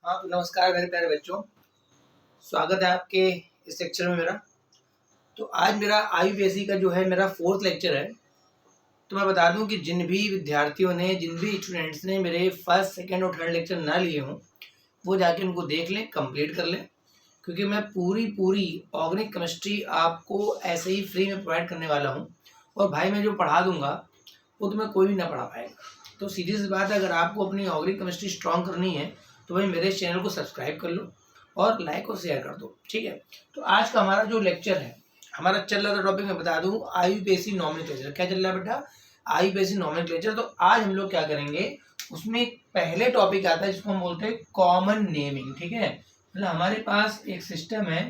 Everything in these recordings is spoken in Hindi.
हाँ तो नमस्कार मेरे प्यारे बच्चों, स्वागत है आपके इस लेक्चर में मेरा। तो आज मेरा आईयूपीएससी का जो है मेरा 4th लेक्चर है। तो मैं बता दूं कि जिन भी विद्यार्थियों ने, जिन भी स्टूडेंट्स ने मेरे फर्स्ट, सेकंड और थर्ड लेक्चर ना लिए हों, वो जाके उनको देख लें, कंप्लीट कर लें, क्योंकि मैं पूरी ऑर्गेनिक केमिस्ट्री आपको ऐसे ही फ्री में प्रोवाइड करने वाला हूँ। और भाई मैं जो पढ़ा दूंगा वो तुम्हें कोई भी ना पढ़ा पाएगा। तो सीधी सी बात है, अगर आपको अपनी ऑर्गेनिक केमिस्ट्री स्ट्रॉन्ग करनी है तो भाई मेरे चैनल को सब्सक्राइब कर लो और लाइक और शेयर कर दो, ठीक है। तो आज का हमारा जो लेक्चर है, हमारा चल रहा था टॉपिक, मैं बता दूं, आईयूपीएससी नॉमेनक्लेचर। क्या चल रहा है बेटा? आईयूपीएससी नॉमेनक्लेचर। तो आज हम लोग क्या करेंगे, उसमें पहले टॉपिक आता है जिसको हम बोलते हैं कॉमन नेमिंग, ठीक है। मतलब हमारे पास एक सिस्टम है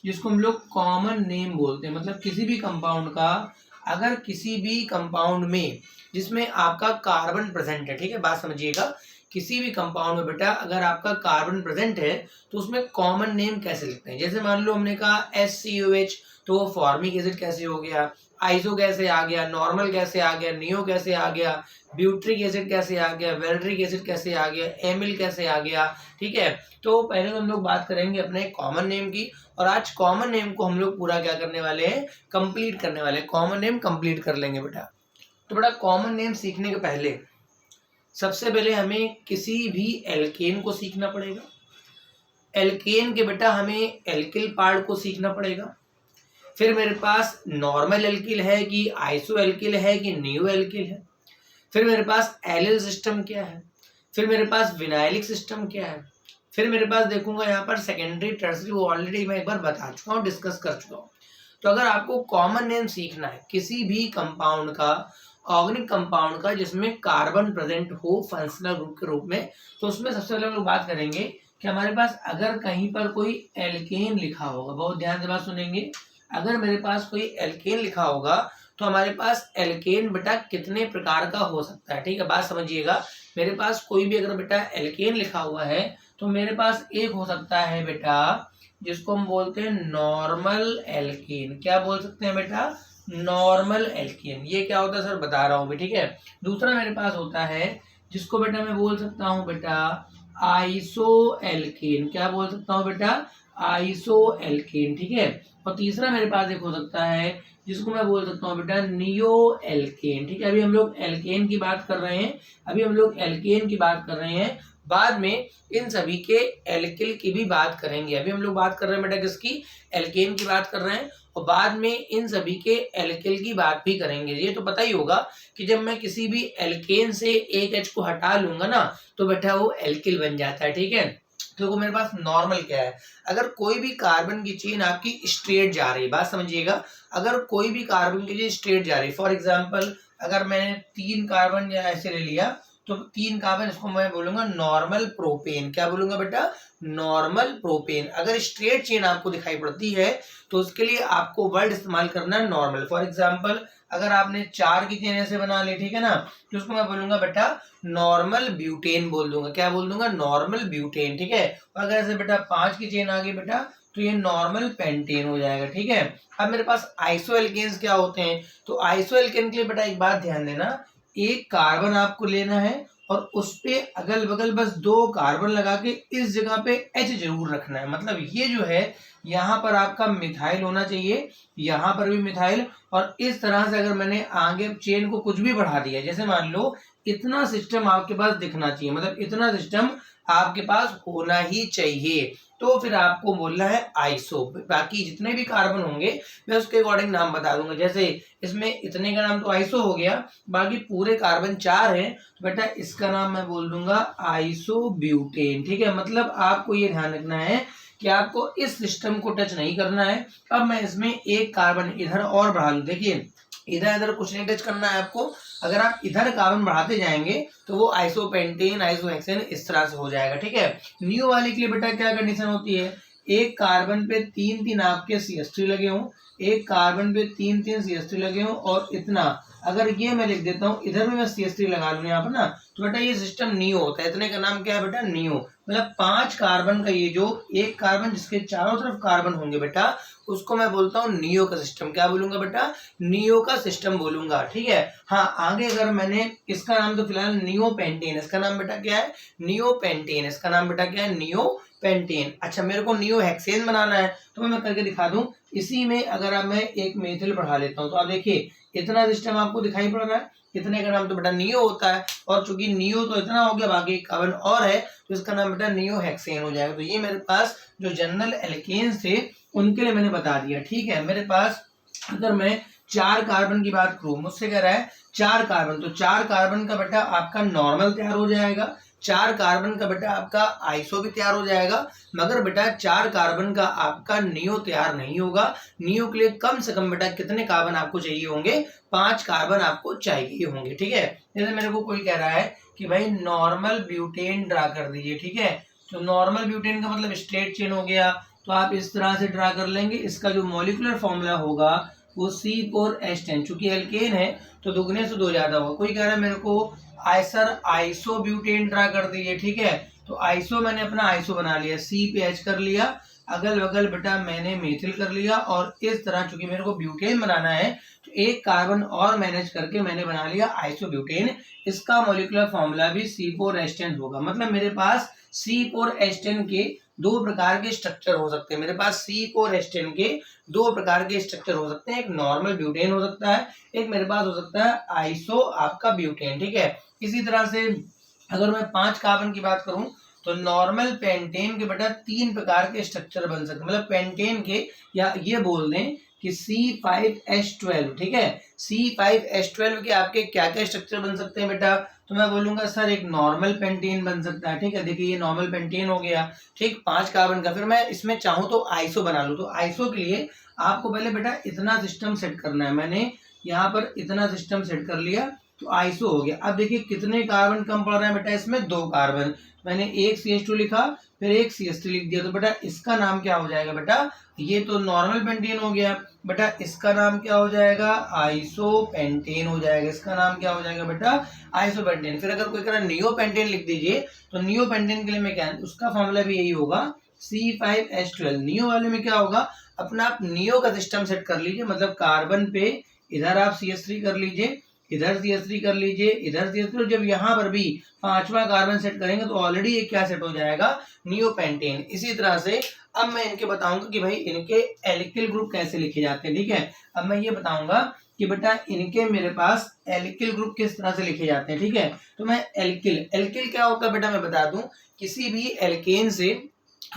जिसको हम लोग कॉमन नेम बोलते हैं। मतलब किसी भी कंपाउंड का, अगर किसी भी कंपाउंड में जिसमें आपका कार्बन प्रेजेंट है, ठीक है, बात समझिएगा, किसी भी कंपाउंड में बेटा अगर आपका कार्बन प्रेजेंट है तो उसमें कॉमन नेम कैसे लिखते हैं। जैसे मान लो हमने कहा SCOH, तो वो फॉर्मिक एसिड कैसे हो गया, आइसो कैसे आ गया, नॉर्मल कैसे आ गया, नियो कैसे आ गया, ब्यूट्रिक एसिड कैसे आ गया, वेल्ड्रिक एसिड कैसे आ गया, एमिल कैसे आ गया, ठीक है। तो पहले तो हम लोग बात करेंगे अपने कॉमन नेम की, और आज कॉमन नेम को हम लोग पूरा क्या करने वाले हैं, कंप्लीट करने वाले हैं। कॉमन नेम कंप्लीट कर लेंगे बेटा। तो बेटा कॉमन नेम सीखने के पहले सबसे पहले हमें किसी भी एल्केन को सीखना पड़ेगा। एल्केन के बेटा हमें एल्किल पार्ट को सीखना पड़ेगा। फिर मेरे पास नॉर्मल एल्किल है कि आइसो एल्किल है कि नियो एल्किल है। फिर मेरे पास एलिल सिस्टम क्या है। फिर मेरे पास विनाइलिक सिस्टम क्या है। फिर मेरे पास देखूंगा यहाँ पर सेकेंडरी, टर्सरी, वो ऑलरेडी मैं एक बार बता चुका हूँ, डिस्कस कर चुका हूँ। तो अगर आपको कॉमन नेम सीखना है किसी भी कंपाउंड का, ऑर्गेनिक कंपाउंड का जिसमें कार्बन प्रेजेंट हो फंक्शनल ग्रुप के रूप में, तो उसमें सबसे पहले हम लोग बात करेंगे कि हमारे पास अगर कहीं पर कोई एल्केन लिखा होगा, बहुत ध्यान से बात सुनेंगे, अगर मेरे पास कोई एल्केन लिखा होगा तो हमारे पास एल्केन बेटा कितने प्रकार का हो सकता है, ठीक है, बात समझिएगा। मेरे पास कोई भी अगर बेटा एल्केन लिखा हुआ है तो मेरे पास एक हो सकता है बेटा जिसको हम बोलते हैं नॉर्मल एल्केन। क्या बोल सकते हैं बेटा? Normal alkane. ये क्या होता है सर, बता रहा हूँ भी, ठीक है। दूसरा मेरे पास होता है जिसको बेटा मैं बोल सकता हूँ बेटा आइसो एल्केन। क्या बोल सकता हूँ बेटा? आइसो एल्केन, ठीक है। और तीसरा मेरे पास एक हो सकता है जिसको मैं बोल सकता हूँ बेटा नियो एल्केन, ठीक है। अभी हम लोग एल्केन की बात कर रहे हैं, अभी हम लोग एल्केन की बात कर रहे हैं, बाद में इन सभी के एल्किल की भी बात करेंगे। अभी हम लोग बात कर रहे हैं बेटा किसकी? एल्केन की बात कर रहे हैं, और बाद में इन सभी के एल्किल की बात भी करेंगे। ये तो पता ही होगा कि जब मैं किसी भी एल्केन से एक H को हटा लूंगा ना तो बेटा वो एल्किल बन जाता है, ठीक है। तो मेरे पास नॉर्मल क्या है, अगर कोई भी कार्बन की चेन आपकी स्ट्रेट जा रही है, बात समझिएगा, अगर कोई भी कार्बन की चेन स्ट्रेट जा रही है, फॉर एग्जांपल अगर मैंने 3 कार्बन या ऐसे ले लिया तो 3 कार्बन, इसको मैं बोलूंगा नॉर्मल प्रोपेन। क्या बोलूंगा बेटा? Normal propane. अगर स्ट्रेट चेन आपको दिखाई पड़ती है तो उसके लिए आपको वर्ड इस्तेमाल करना है नॉर्मल। फॉर एग्जांपल अगर आपने 4 की चेन ऐसे बना ली, ठीक है ना, तो उसको मैं बोलूंगा बेटा नॉर्मल ब्यूटेन बोल दूंगा। क्या बोल दूंगा? नॉर्मल ब्यूटेन, ठीक है। अगर ऐसे बेटा 5 की चेन आ गई बेटा तो ये नॉर्मल पेंटेन हो जाएगा, ठीक है। अब मेरे पास आइसो एल्केन्स क्या होते हैं, तो आइसो एल्केन के लिए बेटा एक बात ध्यान देना, एक कार्बन आपको लेना है और उस पे अगल बगल बस 2 कार्बन लगा के इस जगह पे H जरूर रखना है। मतलब ये जो है यहाँ पर आपका मिथाइल होना चाहिए, यहाँ पर भी मिथाइल, और इस तरह से अगर मैंने आगे चेन को कुछ भी बढ़ा दिया, जैसे मान लो इतना सिस्टम आपके पास दिखना चाहिए, मतलब इतना सिस्टम आपके पास होना ही चाहिए, तो फिर आपको बोलना है आइसो। बाकी जितने भी कार्बन होंगे मैं उसके अकॉर्डिंग नाम बता दूंगा। जैसे इसमें इतने का नाम तो आइसो हो गया, बाकी पूरे कार्बन 4 हैं तो बेटा इसका नाम मैं बोल दूंगा आइसो ब्यूटेन, ठीक है। मतलब आपको ये ध्यान रखना है कि आपको इस सिस्टम को टच नहीं करना है। अब मैं इसमें एक कार्बन इधर और बढ़ा लूं, देखिए इधर इधर कुछ नहीं टच करना है आपको। अगर आप इधर कार्बन बढ़ाते जाएंगे तो वो आइसोपेंटेन, आइसोहेक्सेन इस तरह से हो जाएगा, ठीक है। नियो वाले के लिए बेटा क्या कंडीशन होती है, एक कार्बन पे 3-3 आपके CH3 लगे हों, एक कार्बन पे 3-3 CH3 लगे हों, और इतना अगर ये मैं लिख देता हूँ, इधर में मैं CH3 लगा लूँ यहाँ पर ना, तो बेटा ये सिस्टम नियो होता है। इतने का नाम क्या है बेटा? नियो। मतलब 5 कार्बन का ये जो एक कार्बन जिसके चारों तरफ कार्बन होंगे बेटा, उसको मैं बोलता हूँ नियो का सिस्टम। क्या बोलूंगा बेटा? नियो का सिस्टम बोलूंगा। ठीक है। हाँ, आगे अगर मैंने इसका नाम तो फिलहाल नियो पेंटेन, इसका नाम बेटा क्या है? Neo pentane. इसका नाम बेटा क्या है? Neo pentane. अच्छा, मेरे को नियो हेक्सेन बनाना है तो मैं करके दिखा दूं। इसी में अगर अब मैं एक मेथिल बढ़ा लेता हूं तो आप देखिए इतना सिस्टम आपको दिखाई पड़ रहा है। इतने का नाम तो बेटा नियो होता है, और चूंकि नियो तो इतना हो गया, बाकी कार्बन और है तो इसका नाम बेटा नियो हेक्सेन हो जाएगा। तो ये मेरे पास जो जनरल एल्केन्स थे उनके लिए मैंने बता दिया। ठीक है। मेरे पास अगर मैं 4 कार्बन की बात करूं, मुझसे कह रहा है 4 कार्बन, तो 4 कार्बन का बेटा आपका नॉर्मल तैयार हो जाएगा, 4 कार्बन का बेटा आपका आइसो भी तैयार हो जाएगा, मगर बेटा 4 कार्बन का आपका नियो तैयार नहीं होगा। नियो के लिए कम से कम बेटा कितने कार्बन आपको चाहिए होंगे? 5 कार्बन आपको चाहिए होंगे। ठीक है। जैसे मेरे को कोई कह रहा है कि भाई नॉर्मल ब्यूटेन ड्रा कर दीजिए। ठीक है। तो नॉर्मल ब्यूटेन का मतलब स्ट्रेट चेन हो गया, तो आप इस तरह से ड्रा कर लेंगे। इसका जो मॉलिक्यूलर फॉर्मूला होगा वो C4H10, चूंकि एल्केन है तो दुगने से 2 ज्यादा होगा। कोई कह रहा है मेरे को आइसो ब्यूटेन ड्रा कर दीजिए। ठीक है। तो आइसो मैंने अपना आइसो बना लिया, C पे H कर लिया, अगल बगल बेटा मैंने मेथिल कर लिया, और इस तरह चूंकि मेरे को ब्यूटेन बनाना है तो एक कार्बन और मैनेज करके मैंने बना लिया आइसो ब्यूटेन। इसका मॉलिक्यूलर फॉर्मूला भी C4H10 होगा। मतलब मेरे पास C4H10 के 2 प्रकार के स्ट्रक्चर हो सकते हैं। मेरे पास C4H10 के 2 प्रकार के स्ट्रक्चर हो सकते हैं। एक नॉर्मल ब्यूटेन हो सकता है, एक मेरे पास हो सकता है आइसो आपका ब्यूटेन। ठीक है। इसी तरह से अगर मैं 5 कार्बन की बात करूं तो नॉर्मल पेंटेन के बेटा 3 प्रकार के स्ट्रक्चर बन सकते हैं। मतलब पेंटेन के, या ये बोल दें कि C5H12। ठीक है। C5H12 के आपके क्या क्या स्ट्रक्चर बन सकते हैं बेटा? तो मैं बोलूंगा सर एक नॉर्मल पेंटेन बन सकता है। ठीक है। देखिए ये नॉर्मल पेंटेन हो गया। ठीक, 5 कार्बन का। फिर मैं इसमें चाहूं तो आइसो बना लूं, तो आइसो के लिए आपको पहले बेटा इतना सिस्टम सेट करना है। मैंने यहाँ पर इतना सिस्टम सेट कर लिया तो आइसो हो गया। अब देखिए कितने कार्बन कम पड़ रहे हैं बेटा? इसमें 2 कार्बन। मैंने एक CH2 लिखा, फिर एक CH3 लिख दिया, तो बेटा इसका नाम क्या हो जाएगा बेटा? ये तो नॉर्मल पेंटेन हो गया बेटा, इसका नाम क्या हो जाएगा? आइसो पेंटेन हो जाएगा। इसका नाम क्या हो जाएगा बेटा? Iso pentane. फिर अगर कोई कह रहा नियो पेंटेन लिख दीजिए, तो नियो पेंटेन के लिए मैं क्या, उसका फॉर्मूला भी यही होगा C5H12। नियो वाले में क्या होगा? अपना आप नियो का सिस्टम सेट कर लीजिए। मतलब कार्बन पे इधर आप CH3 कर लीजिए, इधर CH3 कर लीजिए, इधर CH3। जब यहाँ पर भी 5वां कार्बन सेट करेंगे तो ऑलरेडी ये क्या सेट हो जाएगा? नियोपेंटेन। इसी तरह से अब मैं इनके बताऊंगा कि भाई इनके एल्किल ग्रुप कैसे लिखे जाते हैं। ठीक है। अब मैं ये बताऊंगा कि बेटा इनके मेरे पास एल्किल ग्रुप किस तरह से लिखे जाते हैं। ठीक है। तो मैं एल्किल क्या होता है बेटा मैं बता दूं। किसी भी एल्केन से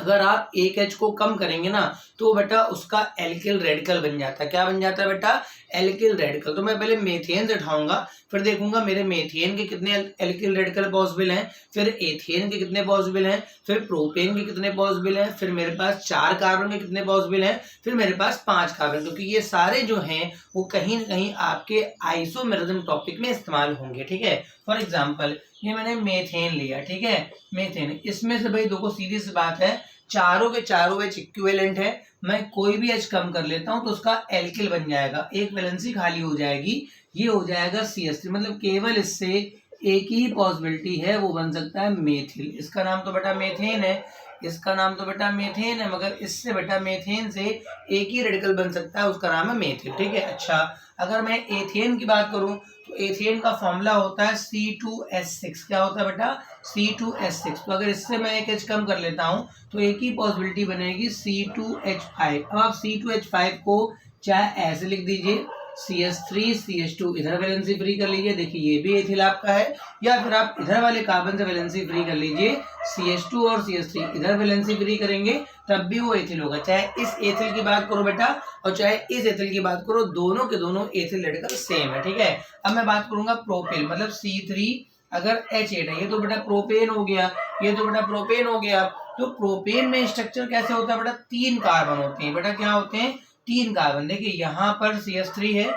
अगर आप एक H को कम करेंगे ना तो बेटा उसका एल्किल रेडिकल बन जाता है। क्या बन जाता है बेटा? Alkyl radical. तो मैं पहले मेथेन से उठाऊंगा, फिर देखूंगा मेरे मेथेन के कितने एल्किल रेडिकल पॉसिबल हैं, फिर एथेन के कितने पॉसिबल हैं, फिर प्रोपेन के कितने पॉसिबल हैं, फिर मेरे पास 4 कार्बन के कितने पॉसिबल हैं, फिर मेरे पास 5 कार्बन। क्योंकि ये सारे जो हैं वो कहीं ना कहीं आपके आइसोमेरिज्म टॉपिक में इस्तेमाल होंगे। ठीक है। फॉर एग्जाम्पल ये मैंने मेथेन लिया। ठीक है। मेथेन, इसमें से भाई देखो सीधी सी बात है, चारों के चारों H इक्विवेलेंट है। मैं कोई भी H कम कर लेता हूं तो उसका एल्किल बन जाएगा, एक वैलेंसी खाली हो जाएगी, ये हो जाएगा CH3। मतलब केवल इससे एक ही पॉसिबिलिटी है, वो बन सकता है मेथिल। इसका नाम तो बेटा मेथेन है, इसका नाम तो बेटा मेथेन है, मगर इससे बेटा मेथेन से एक ही रेडिकल बन सकता है, उसका नाम है मेथिल। ठीक है। अच्छा, अगर मैं एथेन की बात करूं तो एथेन का फॉर्मूला होता है C2H6। क्या होता है बेटा? C2H6। तो अगर इससे मैं एक H कम कर लेता हूं तो एक ही पॉसिबिलिटी बनेगी C2H5। अब आप C2H5 को चाहे ऐसे लिख दीजिए, CH3 CH2 इधर वैलेंसी फ्री कर लीजिए, देखिए ये भी एथिल आपका है, या फिर आप इधर वाले कार्बन से वैलेंसी फ्री कर लीजिए, CH2 और CH3 इधर वैलेंसी फ्री करेंगे तब भी वो एथिल होगा। चाहे इस एथिल की बात करो बेटा और चाहे इस एथिल की बात करो, दोनों के दोनों एथिल रेडिकल सेम है। ठीक है। अब मैं बात करूंगा प्रोपेन, मतलब C3 अगर H8 है, ये तो बेटा प्रोपेन हो गया, ये तो बेटा प्रोपेन हो गया। तो प्रोपेन में स्ट्रक्चर कैसे होता है बेटा? 3 कार्बन होते हैं बेटा। क्या होते हैं? 3 कार्बन। देखिए यहाँ पर CH3 है,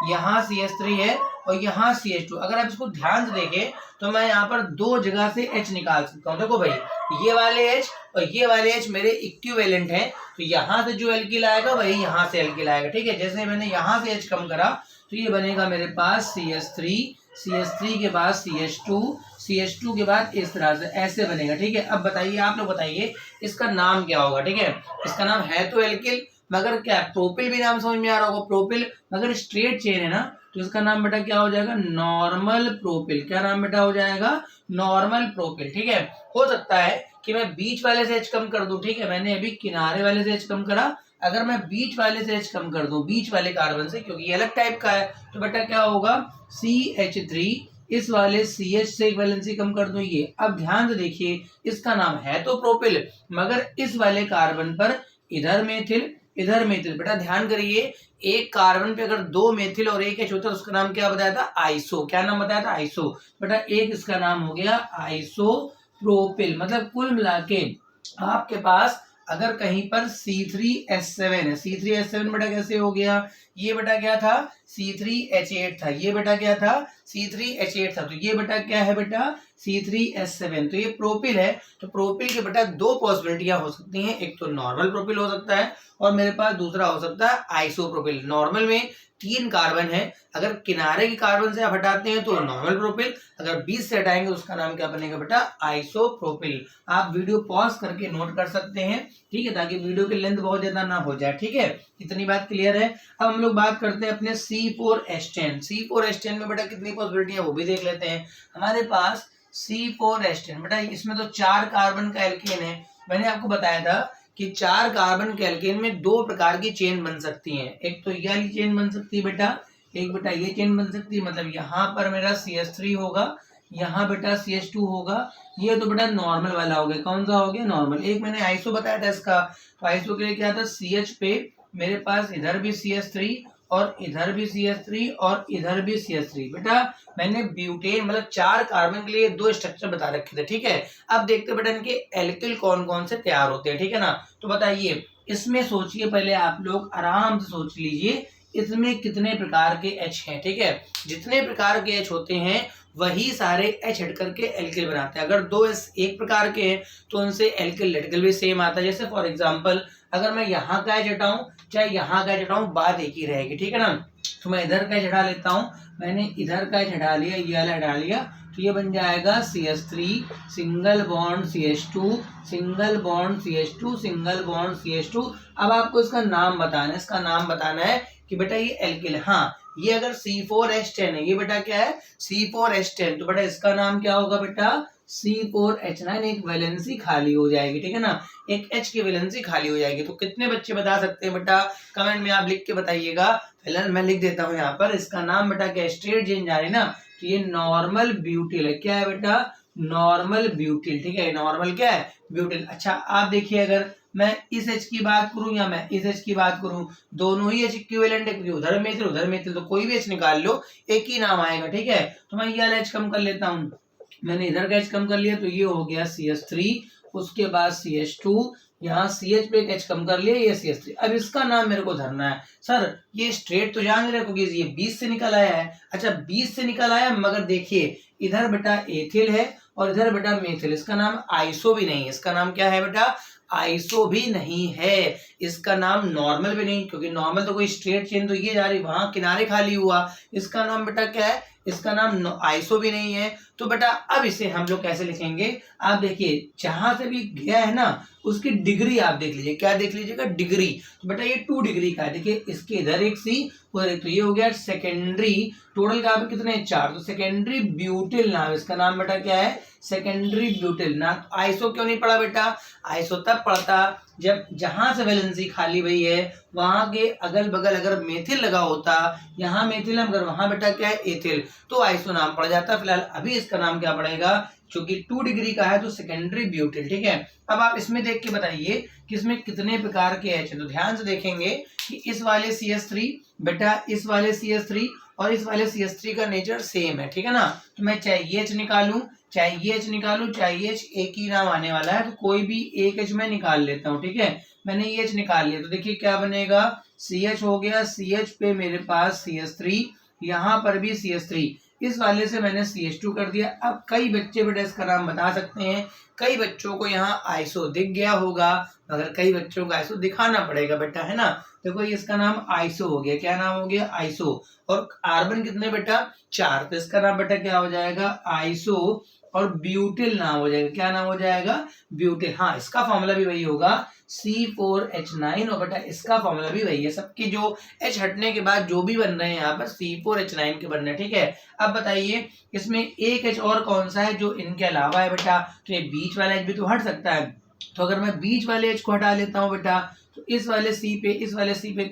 यहाँ CH3 है और यहाँ CH2। अगर आप इसको ध्यान से देखें तो मैं यहाँ पर 2 जगह से H निकाल सकता हूँ। देखो भाई, ये वाले H और ये वाले H मेरे इक्विवेलेंट हैं, तो यहाँ से जो एल्किल आएगा वही यहाँ से एल्किल आएगा। ठीक है। जैसे मैंने यहाँ से H कम करा तो ये बनेगा मेरे पास CH3, CH3 के बाद CH2, CH2 के बाद इस तरह से ऐसे बनेगा। ठीक है, अब बताइए आप लोग बताइए इसका नाम क्या होगा। ठीक है, इसका नाम है तो एल्किल, मगर क्या प्रोपिल भी नाम समझ में आ रहा होगा, प्रोपिल मगर स्ट्रेट चेन है ना, तो इसका नाम बेटा क्या हो जाएगा, नॉर्मल प्रोपिल। क्या नाम बेटा हो जाएगा, नॉर्मल प्रोपिल। ठीक है, हो सकता है कि मैं बीच वाले से H कम कर दूं। ठीक है, मैंने अभी किनारे वाले से H कम करा, अगर मैं बीच वाले से H कम कर दूं, बीच वाले कार्बन से, क्योंकि ये अलग टाइप का है, तो बेटा क्या होगा, CH3, इस वाले CH से एक वैलेंसी कम कर दूं ये। अब ध्यान से देखिए, इसका नाम है तो प्रोपिल, मगर इस वाले कार्बन पर इधर मेथिल इधर मेथिल। बेटा ध्यान करिए, एक कार्बन पे अगर 2 मेथिल और एक H होता है, उसका नाम क्या बताया था, आइसो। क्या नाम बताया था, आइसो। बेटा एक इसका नाम हो गया आइसोप्रोपिल। मतलब कुल मिला के आपके पास अगर कहीं पर C3H7 है, C3H7 बेटा कैसे हो गया, ये बेटा क्या था, C3H8 था, ये बेटा क्या था, C3H8 था, तो ये बेटा क्या है बेटा, C3H7। तो ये प्रोपिल है, तो प्रोपिल के बेटा दो पॉसिबिलिटियां हो सकती हैं, एक तो नॉर्मल प्रोपिल हो सकता है और मेरे पास दूसरा हो सकता है आइसोप्रोपिल। नॉर्मल में 3 कार्बन है, अगर किनारे के कार्बन से आप हटाते हैं तो नॉर्मल प्रोपिल, अगर बीच से हटाएंगे तो उसका नाम क्या बनेगा बेटा, आइसोप्रोपिल। आप वीडियो पॉज करके नोट कर सकते हैं, ठीक है, ताकि वीडियो की लेंथ बहुत ज्यादा ना हो जाए। ठीक है, इतनी बात क्लियर है। अब हम लोग बात करते हैं अपने C4H10। C4H10 में बेटा कितनी पॉसिबिलिटी है वो भी देख लेते हैं। हमारे पास C4H10 बेटा इसमें तो 4 कार्बन का एल्केन है। मैंने आपको बताया था कि 4 कार्बन के एल्केन में 2 प्रकार की चेन बन सकती है, एक तो ये वाली चेन बन सकती है बेटा, एक बेटा ये चेन बन सकती है। मतलब यहाँ पर मेरा CH3 होगा, यहाँ बेटा CH2 होगा, ये तो बेटा नॉर्मल वाला हो गया। कौन सा हो गया, नॉर्मल। एक मैंने आइसो बताया था इसका, तो आइसो के लिए क्या था, CH पे मेरे पास इधर भी CH3 और इधर भी CH3 और इधर भी CH3। बेटा मैंने ब्यूटेन मतलब 4 कार्बन के लिए 2 स्ट्रक्चर बता रखे थे। ठीक है, अब देखते बेटा इनके एल्किल कौन कौन से तैयार होते हैं। ठीक है ना, तो बताइए इसमें सोचिए, पहले आप लोग आराम से सोच लीजिए इसमें कितने प्रकार के H हैं। ठीक है, जितने प्रकार के H होते हैं वही सारे H हट करके एल्किल बनाते हैं। अगर 2 S एक प्रकार के हैं तो उनसे एल्किल लेटिकल भी सेम आता है। जैसे फॉर एग्जांपल अगर मैं यहाँ का H हटाऊं चाहे यहाँ का H हटाऊं, बात एक ही रहेगी। ठीक है ना, तो मैं इधर का H हटा लेता हूँ, मैंने इधर का H हटा लिया, ये वाला हटा लिया, तो ये बन जाएगा CH3 single bond CH2 single bond CH2 single bond CH2। अब आपको इसका नाम बताना है, इसका नाम बताना है कि बेटा ये एल्किल। हाँ, ये अगर C4H10 है, ये बेटा क्या है, C4H10, तो बेटा इसका नाम क्या होगा बेटा, C4H9। एक वैलेंसी खाली हो जाएगी। ठीक है ना, एक H की वैलेंसी खाली हो जाएगी। तो कितने बच्चे बता सकते हैं बेटा, कमेंट में आप लिख के बताइएगा। फिलहाल मैं लिख देता हूँ यहाँ पर, इसका नाम बेटा क्या, स्ट्रेट चेन जा रही ना, तो ये नॉर्मल ब्यूटिल है। क्या है बेटा, नॉर्मल ब्यूटिल। ठीक है, नॉर्मल क्या है, ब्यूटिल। अच्छा आप देखिए, अगर मैं इस H की बात करूं या मैं इस H की बात करूं, दोनों ही H इक्विवेलेंट है, क्योंकि उधर मेथिल, तो कोई भी H निकाल लो एक ही नाम आएगा। ठीक है, तो मैं ये वाला H कम कर लेता हूं, मैंने इधर का H कम कर लिया, तो ये हो गया CH3, उसके बाद CH2, यहाँ CH पे एक H कम कर लिया, ये CH3। अब इसका नाम मेरे को धरना है। सर ये स्ट्रेट तो जान रहे क्योंकि ये 20 से निकल आया है। अच्छा 20 से निकल आया, मगर देखिए इधर बेटा एथिल है और इधर बेटा मेथिल, इसका नाम आइसो भी नहीं है। इसका नाम क्या है बेटा, आइसो भी नहीं है, इसका नाम नॉर्मल भी नहीं, क्योंकि नॉर्मल तो कोई स्ट्रेट चेन तो ये जा रही, वहां किनारे खाली हुआ। इसका नाम बेटा क्या है, इसका नाम आइसो भी नहीं है। तो बेटा अब इसे हम लोग कैसे लिखेंगे, आप देखिए जहां से भी गया है ना उसकी डिग्री आप देख लीजिए, क्या देख लीजिएगा, डिग्री। तो बेटा ये 2 डिग्री का है, देखिए इसके इधर एक C उधर एक, तो ये हो गया सेकेंडरी। टोटल का कितने, 4, तो सेकेंडरी ब्यूटिल नाम, इसका नाम बेटा क्या है, सेकेंडरी ब्यूटिल। ना आइसो क्यों नहीं पढ़ा बेटा, आइसो तब पढ़ता जब जहां से वैलेंसी खाली हुई है वहां के अगल बगल अगर मेथिल लगा होता, यहाँ मेथिल अगर वहां बेटा क्या है एथिल, तो आइसो नाम पड़ जाता। फिलहाल अभी इसका नाम क्या पड़ेगा, क्योंकि 2 डिग्री का है तो सेकेंडरी ब्यूटिल। ठीक है, अब आप इसमें देख के बताइए कि इसमें कितने प्रकार के H हैं। तो ध्यान से देखेंगे कि इस वाले CH3 बेटा, इस वाले CH3 और इस वाले CH3 का नेचर सेम है। ठीक है ना, तो मैं चाहे ये H निकालूं चाहे ये H निकालूं, चाहे ये H एक ही नाम आने वाला है, तो कोई भी एक H मैं निकाल लेता हूँ। ठीक है, मैंने ये H निकाल लिया, तो देखिए क्या बनेगा, CH हो गया, CH पे मेरे पास CH3, यहाँ पर भी CH3, इस वाले से मैंने CH2 कर दिया। अब कई बच्चे बेटा इसका नाम बता सकते हैं, कई बच्चों को यहाँ आइसो दिख गया होगा, मगर कई बच्चों को आइसो दिखाना पड़ेगा बेटा, है ना। देखो ये इसका नाम आइसो हो गया, क्या नाम हो गया, आइसो। और कार्बन कितने बेटा, 4, तो इसका नाम बेटा क्या हो जाएगा, आइसो। और ब्यूटिल नाम हो जाएगा, क्या नाम हो जाएगा, ब्यूटिल। हाँ, इसका फॉर्मूला भी वही होगा, C4H9, और बेटा इसका फॉर्मूला भी वही है। सबके जो H हटने के बाद जो भी बन रहे हैं यहाँ पर C4H9 के बन रहे हैं, ठीक है। अब बताइए इसमें एक H और कौन सा है जो इनके अलावा है बेटा, तो ये बीच वाला H भी तो हट सकता है। तो अगर मैं बीच वाले H को हटा लेता हूँ बेटा, तो इस वाले C पे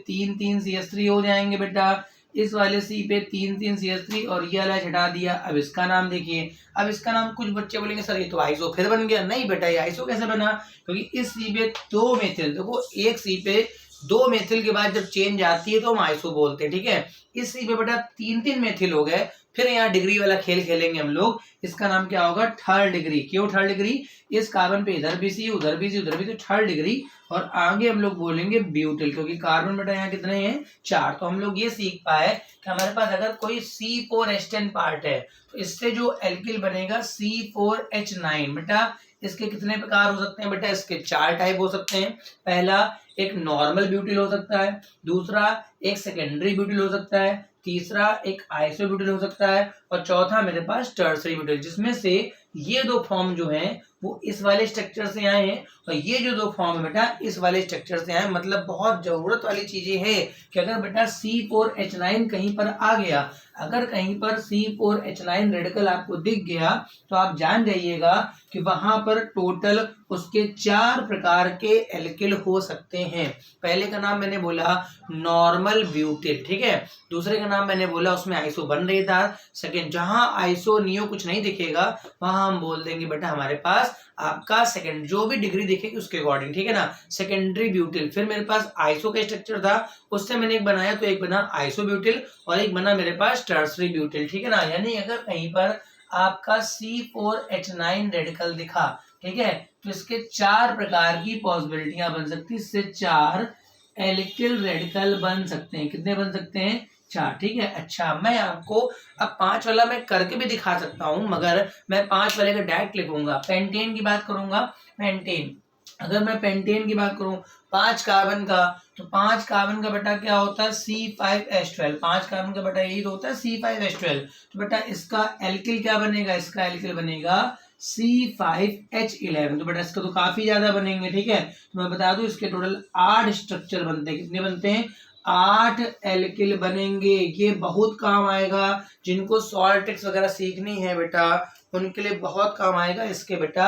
3 CH3 हो जाएंगे बेटा, इस वाले C पे 3 CH3, और ये वाला हटा दिया। अब इसका नाम देखिए, अब इसका नाम कुछ बच्चे बोलेंगे सर ये तो आइसो फिर बन गया। नहीं बेटा, ये आइसो कैसे बना, क्योंकि इस C पे 2 मेथिल, देखो एक C पे 2 मेथिल के बाद जब चेंज आती है तो हम आइसो बोलते हैं, ठीक है। इस C पे बेटा 3 मेथिल हो गए, फिर यहाँ डिग्री वाला खेल खेलेंगे हम लोग। इसका नाम क्या होगा, थर्ड डिग्री। क्यों थर्ड डिग्री, इस कार्बन पे इधर भी C, उधर भी C, उधर भी, तो थर्ड डिग्री। और आगे हम लोग बोलेंगे ब्यूटिल, क्योंकि कार्बन बेटा यहाँ कितने हैं, 4। तो हम लोग ये सीख पाए कि हमारे पास अगर कोई C4H10 पार्ट है तो इससे जो एल्किल बनेगा C4H9। बेटा इसके कितने प्रकार हो सकते हैं बेटा, इसके 4 टाइप हो सकते हैं। पहला एक नॉर्मल ब्यूटिल हो सकता है, दूसरा एक सेकेंडरी ब्यूटिल हो सकता है, तीसरा एक आइसो ब्यूटिल हो सकता है, और चौथा मेरे पास टर्सरी ब्यूटिल, जिसमें से ये 2 फॉर्म जो हैं वो इस वाले स्ट्रक्चर से आए हैं, और ये जो 2 फॉर्म है बेटा इस वाले स्ट्रक्चर से आए। मतलब बहुत जरूरत वाली चीजें हैं कि अगर बेटा C4H9 कहीं पर आ गया, अगर कहीं पर C4H9 रेडिकल आपको दिख गया, तो आप जान जाइएगा कि वहां पर टोटल उसके 4 प्रकार के एल्किल हो सकते हैं। पहले का नाम मैंने बोला नॉर्मल ब्यूटिल, ठीक है। दूसरे का नाम मैंने बोला उसमें आइसो बन रही था। सेकेंड, जहां आइसो नियो कुछ नहीं दिखेगा वहां हम बोल देंगे बेटा हमारे पास आपका सेकेंड, जो भी डिग्री दिखेगी उसके अकॉर्डिंग, ठीक है ना, सेकेंडरी ब्यूटिल। फिर मेरे पास आइसो का स्ट्रक्चर था, उससे मैंने एक बनाया, तो एक बना आइसो ब्यूटिल और एक बना मेरे पास टर्सरी ब्यूटिल, ठीक है ना। यानी अगर कहीं पर आपका C4H9 रेडिकल दिखा, ठीक है, तो इसके 4 प्रकार की पॉसिबिलिटियां बन सकती है, इससे 4 एल्किल रेडिकल बन सकते हैं। कितने बन सकते हैं, 4, ठीक है। अच्छा, मैं आपको अब 5 वाला मैं करके भी दिखा सकता हूं, मगर मैं 5 वाले का डायरेक्ट लिखूंगा। पेंटेन की बात करूंगा, पेंटेन, अगर मैं पेंटेन की बात करूं 5 कार्बन का, तो 5 कार्बन का बेटा क्या होता है, C5H12। 5 कार्बन का बेटा यही तो होता है C5H12। तो बेटा इसका एल्किल क्या बनेगा, इसका एल्किल बनेगा C5H11। तो बेटा इसका तो काफी ज्यादा बनेंगे, ठीक है। तो मैं बता दूं इसके टोटल 8 स्ट्रक्चर बनते हैं। कितने बनते हैं, 8 एल्किल बनेंगे। ये बहुत काम आएगा, जिनको सॉल्टिक्स वगैरह सीखनी है बेटा उनके लिए बहुत काम आएगा। इसके बेटा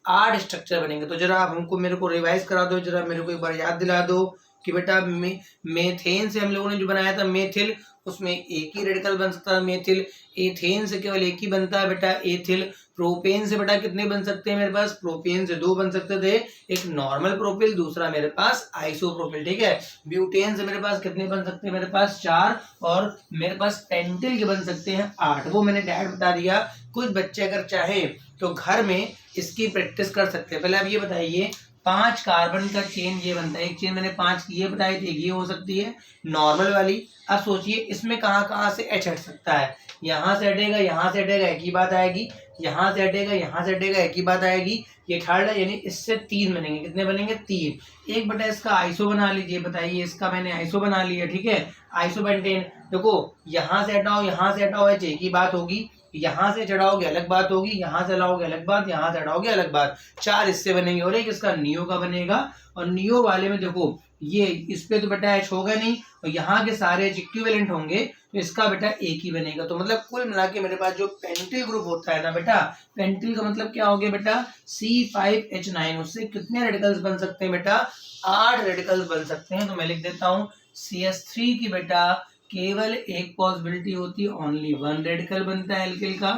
8 स्ट्रक्चर बनेंगे। तो जरा आप हमको मेरे को रिवाइज करा दो, जरा मेरे को एक बार याद दिला दो कि बेटा मेथेन से हम लोगों ने जो बनाया था मेथिल, उसमें एक ही रेडिकल बन सकता है मेथिल। एथेन से केवल एक ही बनता है बेटा एथिल। प्रोपेन से बेटा कितने बन सकते हैं मेरे पास, प्रोपेन से 2 बन सकते थे, एक नॉर्मल प्रोपिल, दूसरा मेरे पास आइसोप्रोपिल, ठीक है। ब्यूटेन से मेरे पास कितने बन सकते हैं, मेरे पास 4, और मेरे पास पेंटिल के बन सकते हैं 8। वो मैंने डायरेक्ट बता दिया। कुछ बच्चे अगर चाहे तो घर में इसकी प्रैक्टिस कर सकते हैं। पहले आप ये बताइए, 5 कार्बन का चेन ये बनता है, एक चेन मैंने 5 ये बताई थी, ये हो सकती है नॉर्मल वाली। अब सोचिए इसमें कहाँ से H हट सकता है, यहाँ से हटेगा, यहाँ से हटेगा, एक ही बात आएगी, यहाँ से हटेगा, यहाँ से हटेगा, एक ही बात आएगी। ये थर्ड है, यानी इससे 3 बनेंगे। कितने बनेंगे, 3। एक बेटा इसका आइसो बना लीजिए, बताइए इसका मैंने आइसो बना लिया, ठीक है। आइसो पेंटेन, देखो यहाँ से हटाओ, यहाँ से हटाओ, H एक ही बात होगी, यहाँ से चढ़ाओगे अलग बात होगी, यहाँ से लाओगे अलग बात, यहाँ से हटाओगे अलग बात। 4 इससे बनेंगे, और एक इसका नियो का बनेगा। और नियो वाले में देखो ये इस पे तो बेटा H होगा नहीं, और यहाँ के सारे H इक्विवेलेंट होंगे, तो इसका बेटा एक ही बनेगा। तो मतलब कुल मिला के मेरे पास जो पेंटिल ग्रुप होता है ना बेटा, पेंटिल का मतलब क्या हो गया बेटा, C5H9, उससे कितने रेडिकल्स बन सकते हैं बेटा, 8 रेडिकल्स बन सकते हैं। तो मैं लिख देता हूँ CH3 की बेटा केवल एक पॉसिबिलिटी होती है, ओनली 1 रेडिकल बनता है एल्किल का,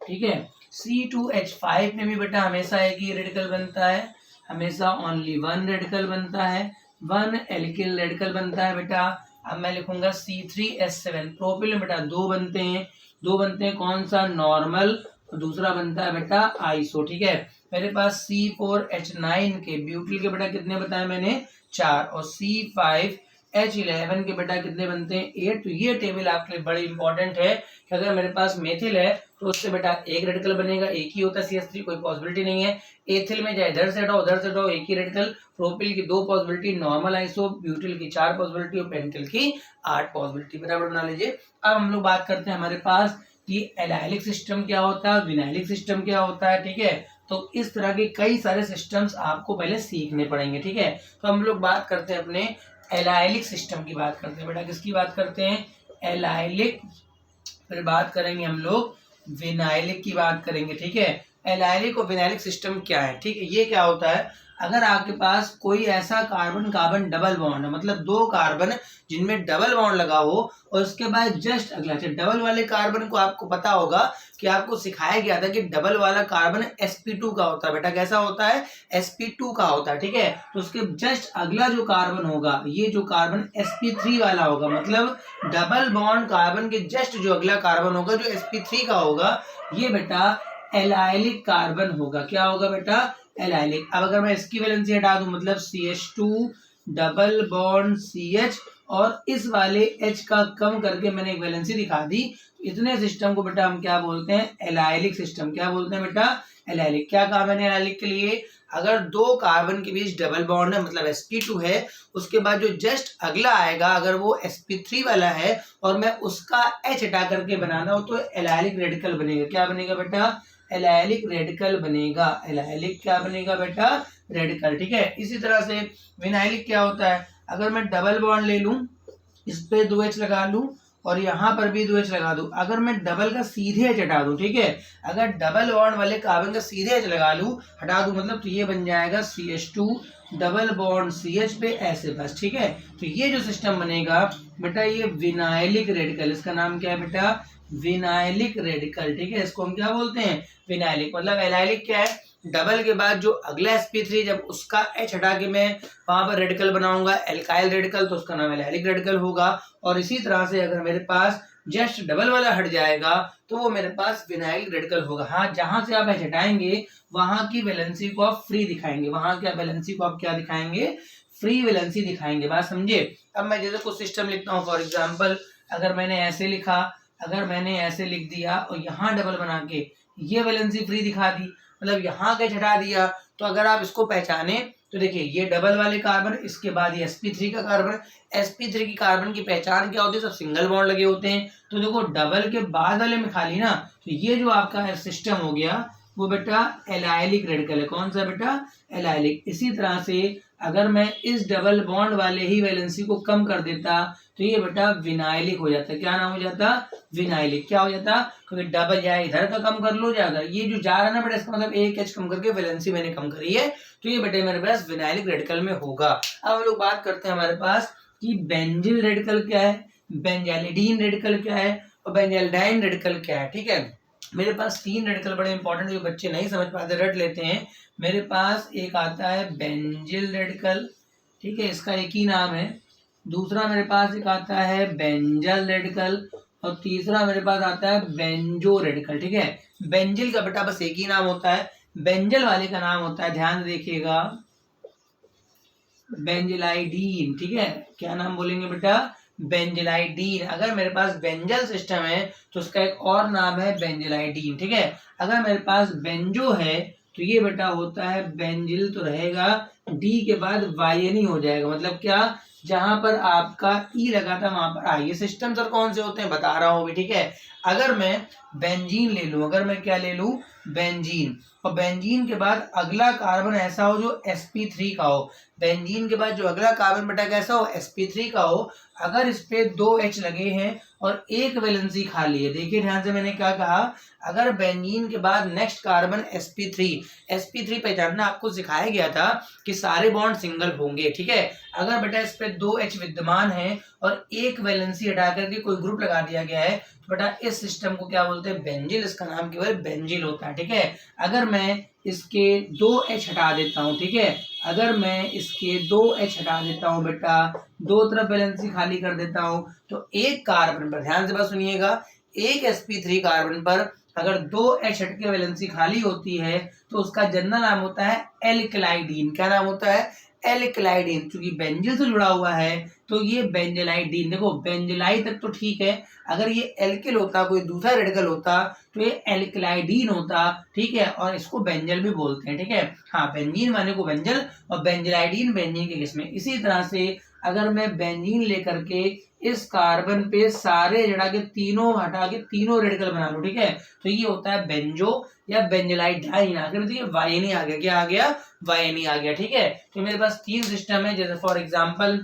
ठीक है। C2H5 में भी बेटा हमेशा एक ही रेडिकल बनता है, हमेशा ओनली 1 रेडिकल बनता है, 1 एल्किल रेडिकल बनता है बेटा। अब मैं लिखूंगा C3H7, प्रोपिल में बेटा 2 बनते हैं, 2 बनते हैं, कौन सा, नॉर्मल, और दूसरा बनता है बेटा आइसो, ठीक है। मेरे पास C4H9 के ब्यूटिल के बेटा कितने बताए मैंने, 4, और C5 H11 के बेटा कितने बनते हैं 8। तो ये टेबल आपके लिए बड़ी इंपॉर्टेंट है कि अगर मेरे पास मेथिल है तो उससे बेटा एक रेडिकल बनेगा, एक ही होता है CH3, कोई पॉसिबिलिटी नहीं है। एथिल में चाहे इधर से हटाओ उधर से हटाओ एक ही रेडिकल। प्रोपिल की 2 पॉसिबिलिटी, नॉर्मल आइसो ब्यूटिल की 4 पॉसिबिलिटी और पेंटिल की 8 पॉसिबिलिटी, बराबर बना लीजिए। अब हम लोग बात करते हैं हमारे पास कि एलाइलिक सिस्टम क्या होता है, विनाइलिक सिस्टम क्या होता है, ठीक है। तो इस तरह के कई सारे सिस्टम्स आपको पहले सीखने पड़ेंगे, ठीक है। तो हम लोग बात करते हैं अपने एलाइलिक सिस्टम की बात करते हैं बेटा, किसकी बात करते हैं, एलाइलिक। फिर बात करेंगे हम लोग विनाइलिक की बात करेंगे, ठीक है। एलाइलिक और विनाइलिक सिस्टम क्या है, ठीक है। ये क्या होता है, अगर आपके पास कोई ऐसा कार्बन कार्बन डबल बॉन्ड है, मतलब 2 कार्बन जिनमें डबल बॉन्ड लगा हो और उसके बाद जस्ट अगला डबल वाले कार्बन को आपको पता होगा कि आपको सिखाया गया था कि डबल वाला कार्बन sp2 का होता है बेटा, कैसा होता है, sp2 का होता है, ठीक है। तो उसके जस्ट अगला जो कार्बन होगा, ये जो कार्बन sp3 वाला होगा, मतलब डबल बॉन्ड कार्बन के जस्ट जो अगला कार्बन होगा जो sp3 का होगा, ये बेटा एलाइलिक कार्बन होगा। क्या होगा बेटा, एलाइलिक। अब अगर मैं इसकी वैलेंसी हटा दूं, मतलब CH2 डबल बॉन्ड CH और इस वाले H का कम करके मैंने एक वैलेंसी दिखा दी, इतने सिस्टम को बेटा हम क्या बोलते हैं, एलाइलिक सिस्टम। क्या बोलते हैं बेटा, एलाइलिक। क्या कहा मैंने एलाइलिक के लिए, अगर 2 कार्बन के बीच डबल बॉन्ड है, मतलब sp2 है, उसके बाद जो जस्ट अगला आएगा अगर वो sp3 वाला है और मैं उसका H हटा करके बनाना हो तो एलाइलिक रेडिकल बनेगा। क्या बनेगा बेटा, एलाइलिक रेडिकल बनेगा। एलाइलिक क्या बनेगा बेटा, रेडिकल, ठीक है। इसी तरह से विनाइलिक क्या होता है, अगर मैं डबल बॉन्ड ले लूं, इस पे 2H लगा लूं और यहाँ पर भी 2H लगा दूं, अगर मैं डबल का सीधे H हटा दूं, ठीक है, अगर डबल बॉन्ड वाले कार्बन का सीधे H लगा लूं, हटा दूं, मतलब तो ये बन जाएगा CH2 डबल बॉन्ड CH पे ऐसे बस, ठीक है। तो ये जो सिस्टम बनेगा बेटा, ये विनाइलिक रेडिकल, इसका नाम क्या है बेटा, विनाइलिक रेडिकल, ठीक है। इसको हम क्या बोलते हैं, विनाइलिक। मतलब एलाइलिक क्या है, डबल के बाद जो अगला sp3 जब उसका H हटा के मैं वहां पर रेडिकल बनाऊंगा एल्काइल रेडिकल, तो उसका नाम एलाइलिक रेडिकल होगा। और इसी तरह से अगर मेरे पास जस्ट डबल वाला हट जाएगा तो वो मेरे पास विनाइलिक रेडिकल होगा। हाँ, जहां से आप H हटाएंगे वहां की वैलेंसी को आप फ्री दिखाएंगे, वहां क्या वैलेंसी को आप क्या दिखाएंगे, फ्री वैलेंसी दिखाएंगे। बात समझे। अब मैं जैसे कुछ सिस्टम लिखता हूँ, फॉर एग्जाम्पल अगर मैंने ऐसे लिखा, अगर मैंने ऐसे लिख दिया और यहाँ डबल बना के ये वैलेंसी फ्री दिखा दी, मतलब यहाँ के हटा दिया, तो अगर आप इसको पहचाने तो देखिए ये डबल वाले कार्बन, इसके बाद ये sp3 का कार्बन, sp3 की कार्बन की पहचान क्या होती है, सब सिंगल बॉन्ड लगे होते हैं। तो देखो डबल के बाद वाले में खाली ना, तो ये जो आपका सिस्टम हो गया वो बेटा एलाइलिक रेडिकल है। कौन सा बेटा, एलाइलिक। इसी तरह से अगर मैं इस डबल बॉन्ड वाले ही वैलेंसी को कम कर देता तो ये बेटा विनाइलिक हो जाता। क्या नाम हो जाता, विनाइलिक। क्या हो जाता, क्योंकि डबल या इधर का कम कर लो, जाकर ये जो जा रहा है ना बेटा, इसका मतलब एक H कम करके वैलेंसी मैंने कम करी है, तो ये बेटे मेरे पास विनाइलिक रेडिकल में होगा। अब हम लोग बात करते हैं हमारे पास कि बेंजिल रेडिकल क्या है, बेंजालिडीन रेडिकल क्या है और बेंजाल्डाइन रेडिकल क्या है, ठीक है। मेरे पास 3 रेडिकल बड़े इंपॉर्टेंट, जो बच्चे नहीं समझ पाते रट लेते हैं। मेरे पास एक आता है बेंजिल रेडिकल, ठीक है, इसका एक ही नाम है। दूसरा मेरे पास एक आता है बेंजल रेडिकल और तीसरा मेरे पास आता है बेंजो रेडिकल, ठीक है। बेंजिल का बेटा बस एक ही नाम होता है, बेंजल वाले का नाम होता है, ध्यान देखिएगा, बेंजलाइडीन, ठीक है। क्या नाम बोलेंगे बेटा, बेंजलाइडीन। अगर मेरे पास बेंजल सिस्टम है तो उसका एक और नाम है बेंजलाइडीन, ठीक है। अगर मेरे पास बेंजो है तो ये बेटा होता है बेंजिल, तो रहेगा डी के बाद वायनी हो जाएगा, मतलब क्या, जहां पर आपका ई लगा था वहां पर आ। ये सिस्टम सर कौन से होते हैं बता रहा हूं भी, ठीक है। अगर मैं बेंजीन ले लूं, अगर मैं क्या ले लूं, बेंजीन, और बेंजीन के बाद अगला कार्बन ऐसा हो जो sp3 का हो, बेंजीन के बाद जो अगला कार्बन बेटा कैसा हो, sp3 का हो। अगर इस पे 2H लगे हैं और एक वैलेंसी खाली है, देखिए ध्यान से मैंने क्या कहा, अगर बेंजीन के बाद नेक्स्ट कार्बन sp3 पहचानना आपको सिखाया गया था कि सारे बॉन्ड सिंगल होंगे, ठीक है। अगर बेटा इस पे 2H विद्यमान है और एक वैलेंसी हटा करके कोई ग्रुप लगा दिया गया है तो बेटा इस सिस्टम को क्या बोलते हैं, बेंजिल। इसका नाम केवल बेंजिल होता है, ठीक है। अगर मैं इसके 2H हटा देता हूँ, ठीक है, अगर मैं इसके 2H हटा देता हूँ बेटा, दो तरफ वैलेंसी खाली कर देता हूँ, तो एक कार्बन पर, ध्यान से बात सुनिएगा, एक sp3 कार्बन पर अगर 2H हटके वैलेंसी खाली होती है तो उसका जनरल नाम होता है एल्कलाइडीन। क्या नाम होता है, एल्कलाइडीन, चूंकि बेंजिल से जुड़ा हुआ है तो ये बेंजलाइडीन। देखो बेंजलाई तक तो ठीक है, अगर ये एल्किल होता, कोई दूसरा रेडिकल होता तो ये एल्कलाइडीन होता, ठीक है, और इसको बेंजल भी बोलते हैं, ठीक है। हाँ, बेंजीन माने को बेंजल और बेंजलाइडीन बेंजीन के केस में। इसी तरह से अगर मैं बेंजीन लेकर के इस कार्बन पे सारे जड़ा के तीनों हटा के तीनों रेडिकल बना लूं, ठीक है, तो ये होता है बेंजो या बेंजलाइडाइन। आखिर देखिए वायनी आ गया, क्या आ गया, वायनी आ गया, ठीक है। तो मेरे पास तीन सिस्टम है। जैसे फॉर एग्जांपल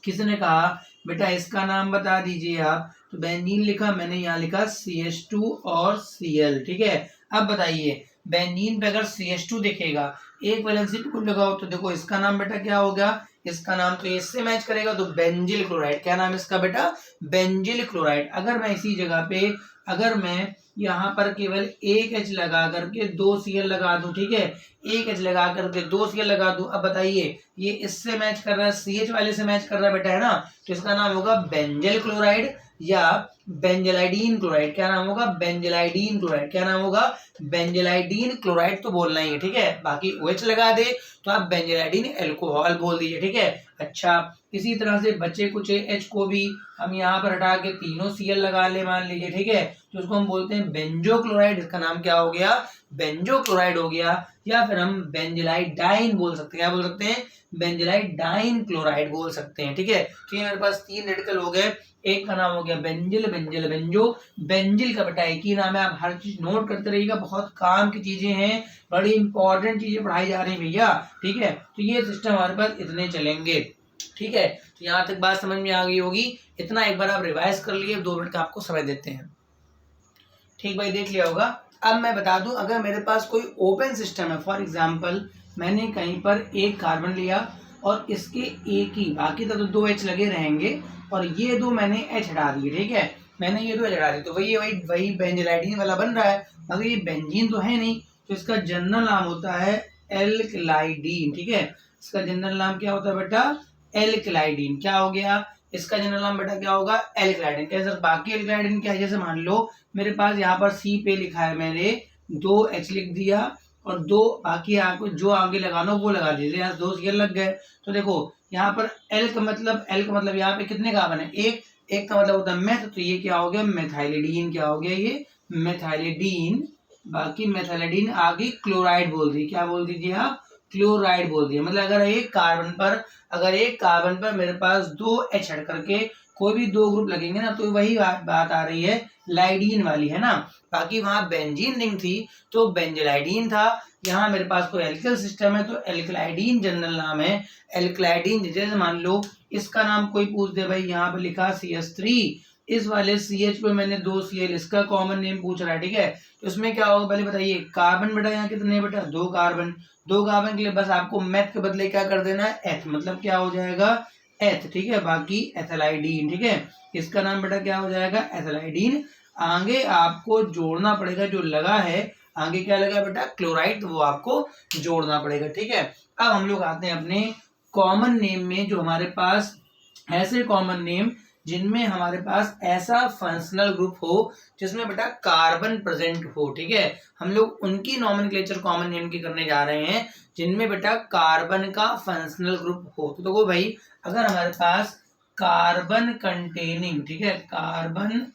किसी ने कहा बेटा इसका नाम बता दीजिए आप, तो बेंजीन लिखा मैंने, यहाँ लिखा CH2 और Cl, ठीक है। अब बताइए बेंजीन पे अगर CH2 दिखेगा, एक वैलेंसी ट्रिपल लगाओ, तो देखो इसका नाम बेटा क्या होगा, इसका नाम तो इससे मैच करेगा, तो बेंजिल क्लोराइड। क्या नाम है इसका बेटा, बेंजिल क्लोराइड। अगर मैं इसी जगह पे अगर मैं यहाँ पर केवल एक H लगा करके 2 Cl लगा दूं, ठीक है, एक H लगा करके 2 Cl लगा दूं, अब बताइए ये इससे मैच कर रहा है, CH वाले से मैच कर रहा है बेटा, है ना, तो इसका नाम होगा बेंजल क्लोराइड या बेंजलाइडीन क्लोराइड। क्या नाम होगा, बेंजलाइडीन क्लोराइड। क्या नाम होगा, बेंजलाइडीन क्लोराइड तो बोलना ही है, ठीक है। बाकी OH लगा दे तो आप बेंजलाइडीन एल्कोहल बोल दीजिए, ठीक है। अच्छा, इसी तरह से बच्चे कुछ H को भी हम यहाँ पर हटा के तीनों Cl लगा ले मान लीजिए, ठीक है, तो उसको हम बोलते हैं बेंजो क्लोराइड। इसका नाम क्या हो गया, बेंजो क्लोराइड हो गया। या फिर हम बेंजलाइडाइन बोल सकते हैं, क्या बोल सकते हैं, बेंजलाइडाइन क्लोराइड बोल सकते हैं, ठीक है। तो ये मेरे पास तीन रेडिकल हो गए। एक का नाम हो गया बेंजिल, बेंजिल बेंजो। बेंजिल का बेटा एक ही नाम है, आप हर चीज नोट करते रहिएगा, बहुत काम की चीजें हैं, बड़ी इंपॉर्टेंट चीजें पढ़ाई जा रही है भैया, ठीक है। तो ये सिस्टम हमारे पास इतने चलेंगे, ठीक है। तो यहाँ तक बात समझ में आ गई होगी। इतना एक बार आप रिवाइज कर लिए, 2 मिनट का आपको समय देते हैं, ठीक भाई, देख लिया होगा। अब मैं बता दूं, अगर मेरे पास कोई ओपन सिस्टम है, फॉर एग्जांपल मैंने कहीं पर एक कार्बन लिया और इसके एक ही, बाकी तो 2 H लगे रहेंगे, और ये 2 मैंने H हटा दिए, ठीक है, मैंने ये 2 H हटा दिए, तो वही वही वही बेंजलाइडीन वाला बन रहा है। अगर ये बेंजीन तो है नहीं, तो इसका जनरल नाम होता है एल्कलाइडीन, ठीक है। इसका जनरल नाम क्या होता है बेटा, एल्कलाइडीन। क्या हो गया, इसका जनरल नाम बेटा क्या होगा, एल्कलाइडीन। क्या सर बाकी एल्कलाइडीन क्या है, जैसे मान लो मेरे पास यहाँ पर C पे लिखा है, मैंने 2 H लिख दिया और 2 बाकी आपको जो आगे लगाना वो लगा दीजिए, यहाँ 2 Cl लग गए। तो देखो यहाँ पर एल का मतलब यहाँ पे कितने कार्बन है, एक का मतलब होता है मेथ, तो ये क्या हो गया, मेथाइलिडीन। क्या हो गया, ये मेथाइलिडीन। बाकी मेथाइलिडीन आगे क्लोराइड बोल दी, क्या बोल दीजिए आप, क्लोराइड बोल दिया। मतलब अगर एक कार्बन पर मेरे पास 2 H हट करके कोई भी 2 ग्रुप लगेंगे ना, तो वही बात आ रही है लाइडीन वाली, है ना। बाकी वहां बेंजीन रिंग थी तो बेंजलाइडीन था। यहाँ मेरे पास कोई एल्किल सिस्टम है तो एल्कलाइडीन जनरल नाम है, एल्कलाइडीन। जैसे मान लो इसका नाम कोई पूछ दे भाई, यहाँ पे लिखा CH3, इस वाले CH पे मैंने 2 Cl, इसका कॉमन नेम पूछ रहा है, ठीक है। तो इसमें क्या होगा पहले बताइए, कार्बन बेटा यहाँ कितने बेटा, 2 कार्बन। 2 कार्बन के लिए बस आपको मैथ के बदले क्या कर देना है, एथ, मतलब क्या हो जाएगा, एथ, ठीक है। बाकी एथलाइडीन, ठीक है, इसका नाम बेटा क्या हो जाएगा, एथलाइडीन। आगे आपको जोड़ना पड़ेगा, जो लगा है आगे क्या लगा बेटा, क्लोराइड, वो आपको जोड़ना पड़ेगा, ठीक है। अब हम लोग आते हैं अपने कॉमन नेम में, जो हमारे पास ऐसे कॉमन नेम जिनमें हमारे पास ऐसा फंक्शनल ग्रुप हो जिसमें बेटा कार्बन प्रेजेंट हो, ठीक है। हम लोग उनकी नॉमेनक्लेचर कॉमन नेम की करने जा रहे हैं जिनमें बेटा कार्बन का फंक्शनल ग्रुप हो। तो देखो भाई, अगर हमारे पास कार्बन कंटेनिंग, ठीक है, कार्बन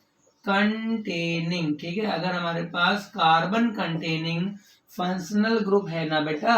कंटेनिंग, ठीक है, अगर हमारे पास कार्बन कंटेनिंग फंक्शनल ग्रुप है ना बेटा,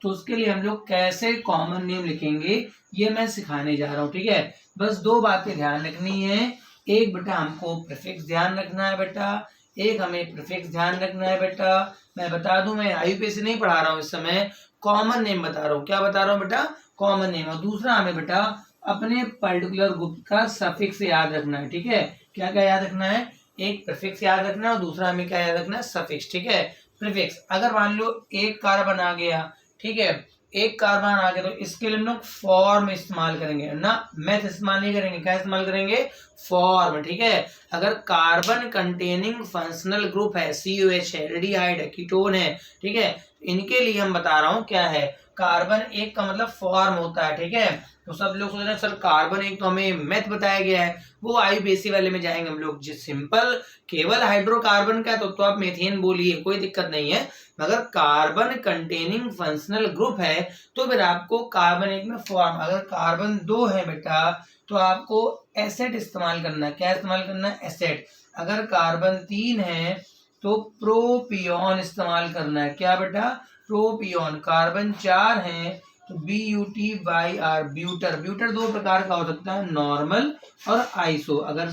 तो उसके लिए हम लोग कैसे कॉमन नेम लिखेंगे ये मैं सिखाने जा रहा हूँ, ठीक है। बस 2 बातें ध्यान रखनी है, एक बेटा हमको प्रीफिक्स ध्यान रखना है बेटा, एक हमें प्रीफिक्स ध्यान रखना है बेटा। मैं बता दूं, मैं IUPAC नहीं पढ़ा रहा हूँ इस समय, कॉमन नेम बता रहा हूँ। क्या बता रहा हूँ बेटा, कॉमन नेम। और दूसरा हमें बेटा अपने पर्टिकुलर ग्रुप का सफिक्स याद रखना है, ठीक है। क्या क्या याद रखना है, एक प्रीफिक्स याद रखना है और दूसरा हमें क्या याद रखना है, सफिक्स, ठीक है। प्रीफिक्स, अगर मान लो एक कार्बन आ गया, ठीक है, एक कार्बन आ गया, तो इसके लिए हम लोग फॉर्म इस्तेमाल करेंगे ना, मैथ इस्तेमाल नहीं करेंगे, क्या इस्तेमाल करेंगे, फॉर्म, ठीक है। अगर कार्बन कंटेनिंग फंक्शनल ग्रुप है, COH है, रेडिहाइड है, कीटोन है, ठीक है, इनके लिए हम बता रहा हूँ क्या है, कार्बन एक का मतलब फॉर्म होता है, ठीक है। तो सब लोग सोच रहे हैं सर कार्बन एक तो हमें मैथ बताया गया है, वो आईयूपीएसी वाले में जाएंगे हम लोग। जिस सिंपल केवल हाइड्रोकार्बन का तो आप मीथेन बोलिए, कोई दिक्कत नहीं है, मगर कार्बन कंटेनिंग फंक्शनल ग्रुप है तो फिर आपको कार्बन एक में फॉर्म, अगर कार्बन 2 है बेटा तो आपको एसिड इस्तेमाल करना है। क्या इस्तेमाल करना है? एसिड। अगर कार्बन 3 है तो प्रोपियोन इस्तेमाल करना है। क्या बेटा? प्रोपियोन। कार्बन 4 है तो BUT/R, ब्यूटर। ब्यूटर दो प्रकार का हो सकता है, नॉर्मल और आइसो। अगर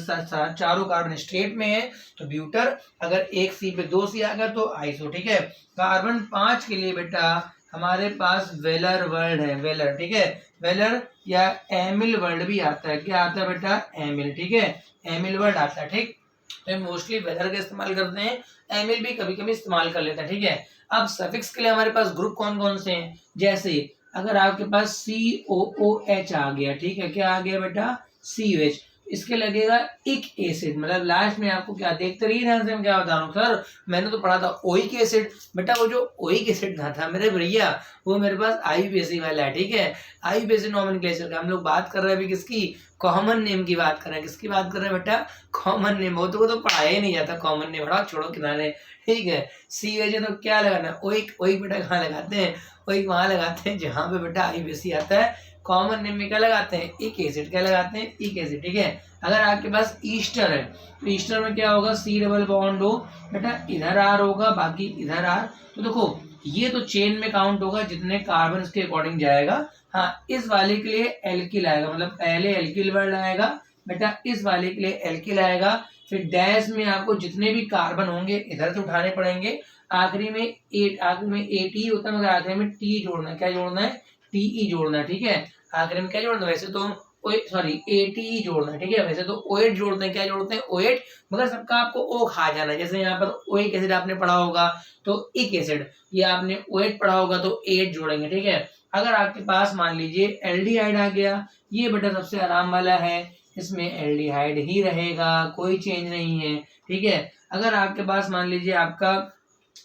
चारों कार्बन स्ट्रेट में है तो ब्यूटर, अगर एक सी पे 2 सी आ गया तो आइसो, ठीक है। कार्बन 5 के लिए बेटा हमारे पास वेलर वर्ड है, वेलर, ठीक है। वेलर या एमिल वर्ड भी आता है। क्या आता है बेटा? एमिल, ठीक है, एमिल वर्ड आता है, ठीक। तो मोस्टली वेलर का इस्तेमाल करते हैं, एमिल भी कभी कभी इस्तेमाल कर लेते हैं, ठीक है। अब सफिक्स के लिए हमारे पास ग्रुप कौन कौन से हैं? जैसे अगर आपके पास COOH आ गया, ठीक है, क्या आ गया बेटा? COH, इसके लगेगा इक एसिड, मतलब लास्ट में आपको क्या, देखते रहिए ध्यान से, मैं क्या बता रहा हूँ सर, मैंने तो पढ़ा था ओइक एसिड। बेटा वो जो ओइक एसिड ना था मेरे भैया, वो मेरे पास आईयूपीएसी वाला है, ठीक है। आईयूपीएसी नोमेनक्लेचर का हम लोग बात कर रहे हैं अभी, किसकी? कॉमन नेम की बात कर रहे हैं। किसकी बात कर रहे हैं बेटा? Common name. वो तो पढ़ाया ही नहीं जाता कॉमन नेम, बड़ा छोड़ो किनारे, ठीक है। COH तो क्या लगाना? ओइक। ओइक बेटा कहाँ लगाते हैं? ओइक वहां लगाते हैं जहां पे बेटा आईयूपीएसी आता है। कॉमन नेम में क्या लगाते हैं? इक एसिड। क्या लगाते हैं? इक एसिड, ठीक है। अगर आपके पास ईस्टर है तो ईस्टर में क्या होगा? C डबल बॉन्ड हो, बेटा इधर R होगा, बाकी इधर R। तो देखो ये तो चेन में काउंट होगा जितने कार्बन इसके अकॉर्डिंग जाएगा। हाँ, इस वाले के लिए एल्किल आएगा, मतलब पहले एल्किल वर्ड आएगा बेटा, इस वाले के लिए एल्किल आएगा। फिर डैश में आपको जितने भी कार्बन होंगे इधर से उठाने पड़ेंगे। आखिरी में AT होता है, मगर आखिरी में T जोड़ना है। क्या जोड़ना है? TE जोड़ना है, ठीक है। आखिरी में क्या जोड़ना है? वैसे तो ATE जोड़ना है, ठीक है। वैसे तो OH जोड़ते हैं। क्या जोड़ते हैं? OH, मगर सबका आपको O खा जाना है। जैसे यहाँ पर ओइक एसिड आपने पढ़ा होगा तो इक एसिड, ये आपने OH पढ़ा होगा तो एट जोड़ेंगे, ठीक है। अगर आपके पास मान लीजिए एल्डिहाइड आ गया, ये बेटा सबसे आराम वाला है, इसमें एल्डिहाइड ही रहेगा, कोई चेंज नहीं है, ठीक है। अगर आपके पास मान लीजिए आपका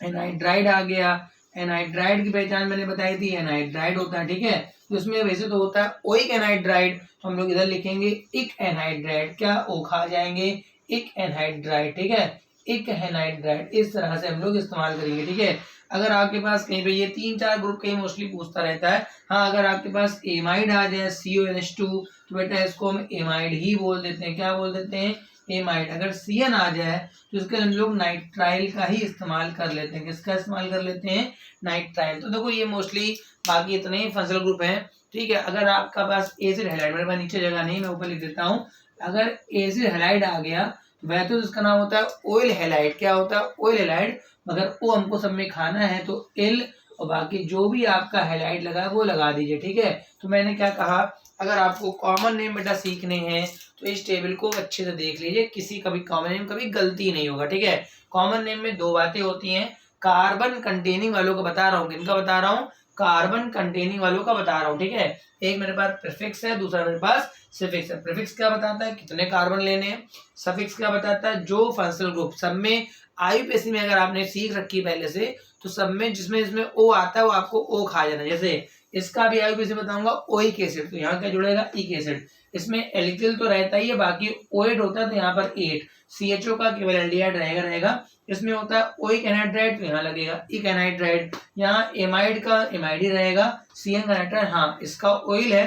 एनहाइड्राइड आ गया, एनहाइड्राइड की पहचान मैंने बताई थी, एनहाइड्राइड होता है, ठीक है। तो इसमें वैसे तो होता है ओइक एनहाइड्राइड, तो हम लोग इधर लिखेंगे इक एनहाइड्राइड। क्या? ओ खा जाएंगे, इक एनहाइड्राइड, ठीक है, इक एनहाइड्राइड। इस तरह से हम लोग इस्तेमाल करेंगे, ठीक है। अगर आपके पास कहीं पे ये 3-4 ग्रुप कहीं मोस्टली पूछता रहता है। हाँ, अगर आपके पास एमाइड आ जाए CONH2 तो बेटा इसको हम एमाइड ही बोल देते हैं। क्या बोल देते हैं? एमाइड। अगर CN आ जाए तो इसके हम लोग नाइट्राइल का ही इस्तेमाल कर लेते हैं। किसका इस्तेमाल कर लेते हैं? नाइट्राइल। तो देखो ये मोस्टली बाकी इतने ही फंक्शनल ग्रुप हैं, ठीक है। अगर आपका पास एसिड हैलाइड, मेरे पास नीचे जगह नहीं, मैं ऊपर लिख देता हूँ। अगर एसिड हैलाइड आ गया वह तो इसका नाम होता है ऑयल हैलाइड। क्या होता है? ऑयल हैलाइड, मगर वो हमको सब में खाना है तो एल, और बाकी जो भी आपका हैलाइड लगा है वो लगा दीजिए, ठीक है। तो मैंने क्या कहा, अगर आपको कॉमन नेम बेटा सीखने हैं तो इस टेबल को अच्छे से देख लीजिए, किसी कभी कॉमन नेम कभी गलती नहीं होगा, ठीक है। कॉमन नेम में 2 बातें होती हैं, कार्बन कंटेनिंग वालों को बता रहा हूँ, किनका बता रहा हूँ? कार्बन कंटेनिंग वालों का बता रहा हूँ, ठीक है। एक मेरे पास प्रीफिक्स है, दूसरा मेरे पास सफिक्स है। प्रीफिक्स क्या बताता है? कितने कार्बन लेने हैं। सफिक्स क्या बताता है? जो फंक्शनल ग्रुप सब में आईयूपीएसी में अगर आपने सीख रखी पहले से, तो सब में जिसमें इसमें ओ आता है वो आपको ओ खा जाना। जैसे इसका भी आईयूपीएसी बताऊंगा, ओइक एसिड, तो यहाँ क्या जुड़ेगा? इक एसिड। इसमें एल्किल तो रहता ही है, बाकी ओएट होता है तो यहाँ पर 8, CHO का केवल एल्डिहाइड रहेगा। इसमें होता है ओइक एनहाइड्राइड तो यहाँ लगेगा इक एनहाइड्राइड। यहाँ एमाइड का एमाइड ही रहेगा, CN का एनहाइड्राइड। हाँ, इसका ऑयल है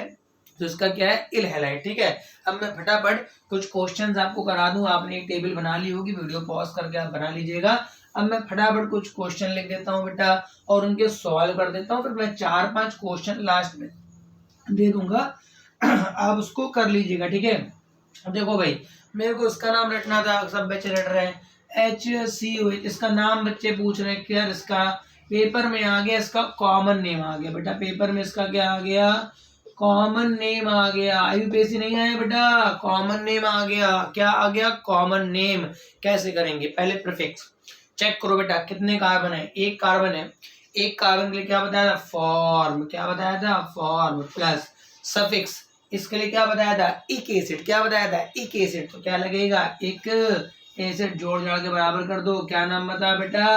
तो इसका क्या है? इल हैलाइड, ठीक है। अब मैं फटाफट कुछ क्वेश्चंस आपको करा दूं, आपने एक टेबल बना ली होगी, वीडियो पॉज करके आप बना लीजिएगा। अब मैं फटाफट कुछ क्वेश्चन लिख देता हूं बेटा और उनके सॉल्व कर देता हूं, फिर मैं 4-5 क्वेश्चन लास्ट में दे दूंगा, आप उसको कर लीजिएगा, ठीक है। देखो भाई, मेरे को इसका नाम रटना था, सब बच्चे रट रहे हैं, HCOH। इसका नाम बच्चे पूछ रहे हैं, क्या इसका पेपर में आ गया, इसका कॉमन नेम आ गया बेटा, पेपर में इसका क्या आ गया? कॉमन नेम आ गया। आईयूपीएसी नहीं आया बेटा, कॉमन नेम आ गया। क्या आ गया? Common name. कैसे करेंगे? पहले प्रीफिक्स चेक करो बेटा, कितने कार्बन है? एक कार्बन है, एक कार्बन के लिए क्या बताया था? फॉर्म। क्या बताया था? फॉर्म। प्लस सफिक्स, इसके लिए क्या बताया था? इक एसिड। क्या बताया था? इक एसिड। तो क्या लगेगा? इक एसिड। जोड़ जाड़ के बराबर कर दो। क्या नाम बता बेटा?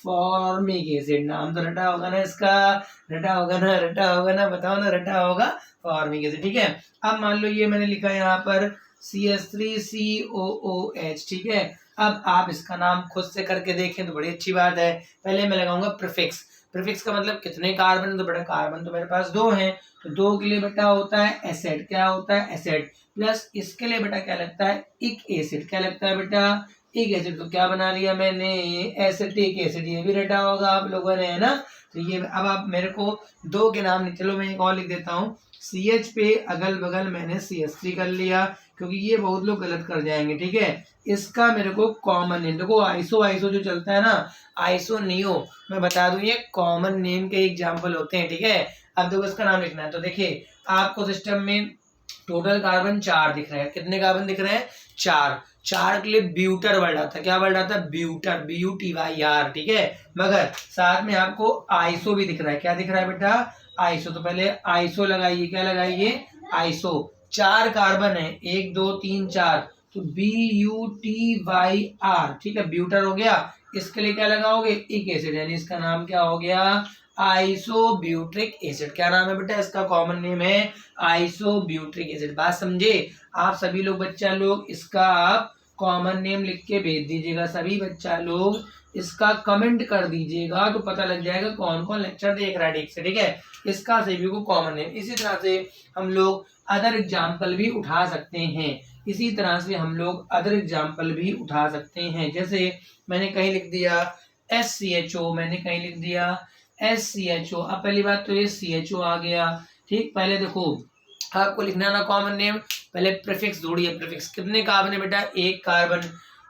Formic acid. नाम तो रटा होगा ना इसका, रटा होगा ना, रटा होगा ना, बताओ ना, रटा होगा फॉर्मिक एसिड। ठीक है, अब मान लो ये मैंने लिखा यहाँ पर CH3COOH। ठीक है, अब आप इसका नाम खुद से करके देखें तो बड़ी अच्छी बात है। पहले मैं लगाऊंगा प्रीफिक्स। प्रीफिक्स का मतलब कितने कार्बन है, तो बेटा कार्बन तो मेरे पास 2 हैं, तो 2 के लिए बेटा होता है एसिड। क्या होता है? एसिड। प्लस इसके लिए बेटा क्या लगता है? इक एसिड। क्या लगता है बेटा? इक एसिड। तो क्या बना लिया मैंने? Acetic acid. ये भी रटा होगा आप लोगों ने, है ना। तो ये अब आप मेरे को 2 के नाम नहीं, चलो मैं एक और लिख देता हूँ। CH पे अगल बगल मैंने CH3 कर लिया, क्योंकि ये बहुत लोग गलत कर जाएंगे। ठीक है, इसका मेरे को कॉमन नेम देखो, आइसो जो चलता है ना, आइसो नियो, मैं बता दूं ये कॉमन नेम के एग्जांपल होते हैं। ठीक है, अब देखो इसका नाम लिखना है, तो देखिए आपको सिस्टम में टोटल कार्बन 4 दिख रहे हैं। कितने कार्बन दिख रहे हैं? 4। 4 के लिए ब्यूटर वर्ड आता है। क्या वर्ड आता है? ब्यूटर, BUTYR। ठीक है, मगर साथ में आपको आइसो भी दिख रहा है। क्या दिख रहा है बेटा? आइसो। तो पहले आइसो लगाइए। क्या लगाइए? आइसो। 4 कार्बन है, 1 2 3 4, तो BUTYR। ठीक है, ब्यूटर हो गया। इसके लिए क्या लगाओगे? इक एसिड, यानी इसका नाम क्या हो गया? आइसोब्यूट्रिक एसिड। क्या नाम है बेटा इसका? कॉमन नेम है आइसोब्यूट्रिक एसिड। बात समझे? आप सभी लोग, बच्चा लोग, इसका आप कॉमन नेम लिख के भेज दीजिएगा। सभी बच्चा लोग इसका कमेंट कर दीजिएगा, तो पता लग जाएगा कौन कौन लेक्चर देख रहा है ठीक से। ठीक है, इसका सभी को कॉमन नेम। इसी तरह से हम लोग अदर एग्जाम्पल भी उठा सकते हैं। इसी तरह से हम लोग अदर एग्जाम्पल भी उठा सकते हैं। जैसे मैंने कहीं लिख दिया SCHO, मैंने कहीं लिख दिया SCHO। अब पहली बात तो ये CHO आ गया। ठीक, पहले देखो आपको लिखना ना कॉमन नेम, पहले प्रीफिक्स जोड़िए। प्रीफिक्स कितने कार्बन है बेटा? 1 कार्बन।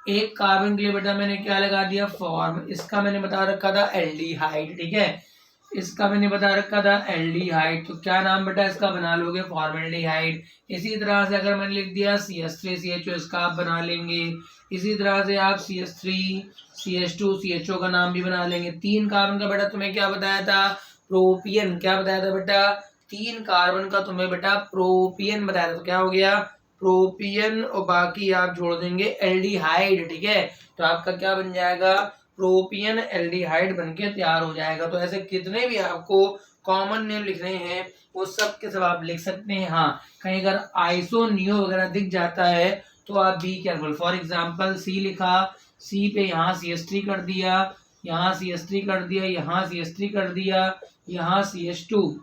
1 कार्बन के लिए बेटा मैंने क्या लगा दिया? फॉर्म। इसका मैंने बता रखा था एल्डिहाइड। ठीक है, इसका मैंने बता रखा था एल्डिहाइड। तो क्या नाम बेटा इसका बना लोगे? फॉर्मेल्डिहाइड। इसी तरह से अगर मैंने लिख दिया CH3CHO, इसका आप बना लेंगे। इसी तरह से आप CH3CH2CHO का नाम भी बना लेंगे। 3 कार्बन का बेटा तुम्हें क्या बताया था? प्रोपियन। क्या बताया था बेटा? 3 कार्बन का तुम्हें बेटा प्रोपियन बताया था। तो क्या हो गया? प्रोपियन, और बाकी आप जोड़ देंगे एल्डिहाइड। ठीक है, तो आपका क्या बन जाएगा? प्रोपियन एल्डिहाइड बनके तैयार हो जाएगा। तो ऐसे कितने भी आपको कॉमन नेम लिखने हैं वो सब के सब आप लिख सकते हैं। हाँ, कहीं अगर आइसो नियो वगैरह दिख जाता है तो आप be careful. For example C लिखा, C पे यहाँ CH3 कर दिया, यहाँ CH3 कर दिया, यहाँ CH3 कर दिया, यहाँ CH2।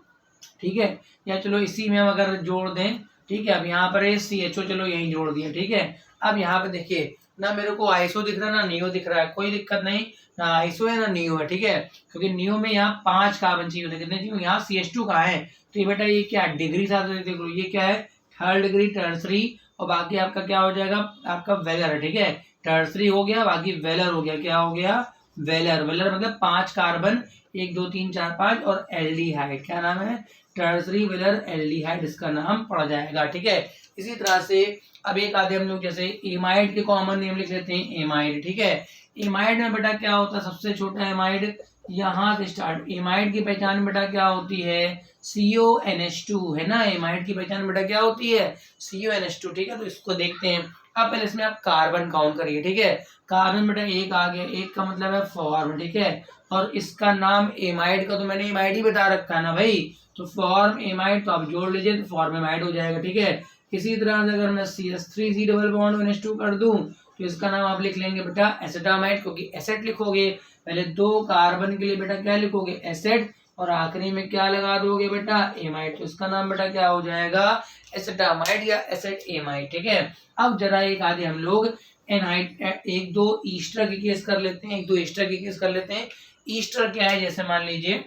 ठीक है, या चलो इसी में हम अगर जोड़ दें। ठीक है, अब यहाँ पर CHO चलो यहीं जोड़ दिया। ठीक है, अब यहाँ पे देखिए ना, मेरे को आइसो दिख रहा है ना नियो दिख रहा है, कोई दिक्कत नहीं, ना आइसो है ना नियो है। ठीक है, क्योंकि नियो में यहाँ 5 कार्बन चाहिए होते, कितने चाहिए? यहाँ CH2 कहाँ है? तो ये बेटा ये क्या डिग्री साथ देख लो, ये क्या है? 3rd डिग्री, टर्सरी, और बाकी आपका क्या हो जाएगा? आपका वेलर। ठीक है, टर्सरी हो गया, बाकी वेलर हो गया। क्या हो गया? वेलर। वेलर मतलब 5 कार्बन, 1 2 3 4 5, और एल्डिहाइड। क्या नाम है? टर्सरी वेलर एल्डिहाइड इसका नाम पड़ जाएगा। ठीक है, इसी तरह से अब एक आधे हम लोग जैसे एमाइड के कॉमन नेम लिख लेते हैं। एमाइड। ठीक है, एमाइड में बेटा क्या होता है? सबसे छोटा एमाइड यहाँ से स्टार्ट। एमाइड की पहचान बेटा क्या होती है? CONH2, है ना। एमाइड की पहचान बेटा क्या होती है? CONH2। ठीक है, तो इसको देखते हैं। अब पहले इसमें आप कार्बन काउंट करिए। ठीक है, कार्बन बेटा 1 आ गया, 1 का मतलब है फॉर्म। ठीक है, और इसका नाम एमाइड का तो मैंने एमाइड ही बता रखा है ना भाई, तो फॉर्म एमाइड, तो आप जोड़ लीजिए तो फॉर्म एमाइड हो जाएगा। ठीक है, इसी तरह से अगर मैं CH3C डबल बॉन्ड NH2 कर दूं तो इसका नाम आप लिख लेंगे बेटा एसिटामाइड, क्योंकि एसिड लिखोगे पहले 2 कार्बन के लिए बेटा क्या लिखोगे? एसिड, और आखिरी में क्या लगा दोगे बेटा? एमाइड। तो इसका नाम बेटा क्या हो जाएगा? एसिटामाइड या एसिड एमाइड। ठीक है, अब जरा एक आधे हम लोग एनाइड 1 2 ईस्टर के केस कर लेते हैं, 1 2 ईस्टर के केस कर लेते हैं। ईस्टर क्या है? जैसे मान लीजिए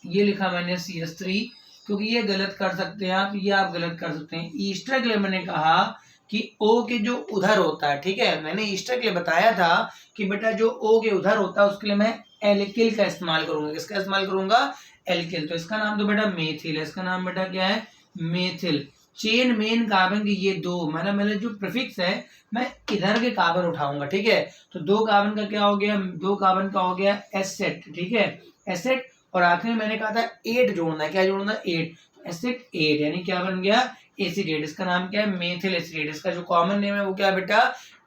ये लिखा मैंने CH3, क्योंकि ये गलत कर सकते हैं आप, ये आप गलत कर सकते हैं। ईस्टर के लिए मैंने कहा कि O के जो उधर होता है, ठीक है, मैंने ईस्टर के लिए बताया था कि बेटा जो O के उधर होता है उसके लिए मैं एल्किल का इस्तेमाल करूंगा। किसका इस्तेमाल करूंगा? एल्किल। तो इसका नाम तो बेटा मेथिल है। इसका नाम बेटा क्या है? मेथिल। चेन मेन कार्बन की ये 2, मतलब मैंने जो प्रीफिक्स है मैं इधर के कार्बन उठाऊंगा। ठीक है, तो 2 कार्बन का क्या हो गया? 2 कार्बन का हो गया एसेट। ठीक है, एसेट, और आखिर में मैंने कहा था 8 जोड़ना है। क्या जोड़ना? 8। एसिड 8, यानी क्या बन गया? एसिडेट। इसका नाम क्या है? Methyl acetate. इसका जो कॉमन नेम है वो क्या है बेटा?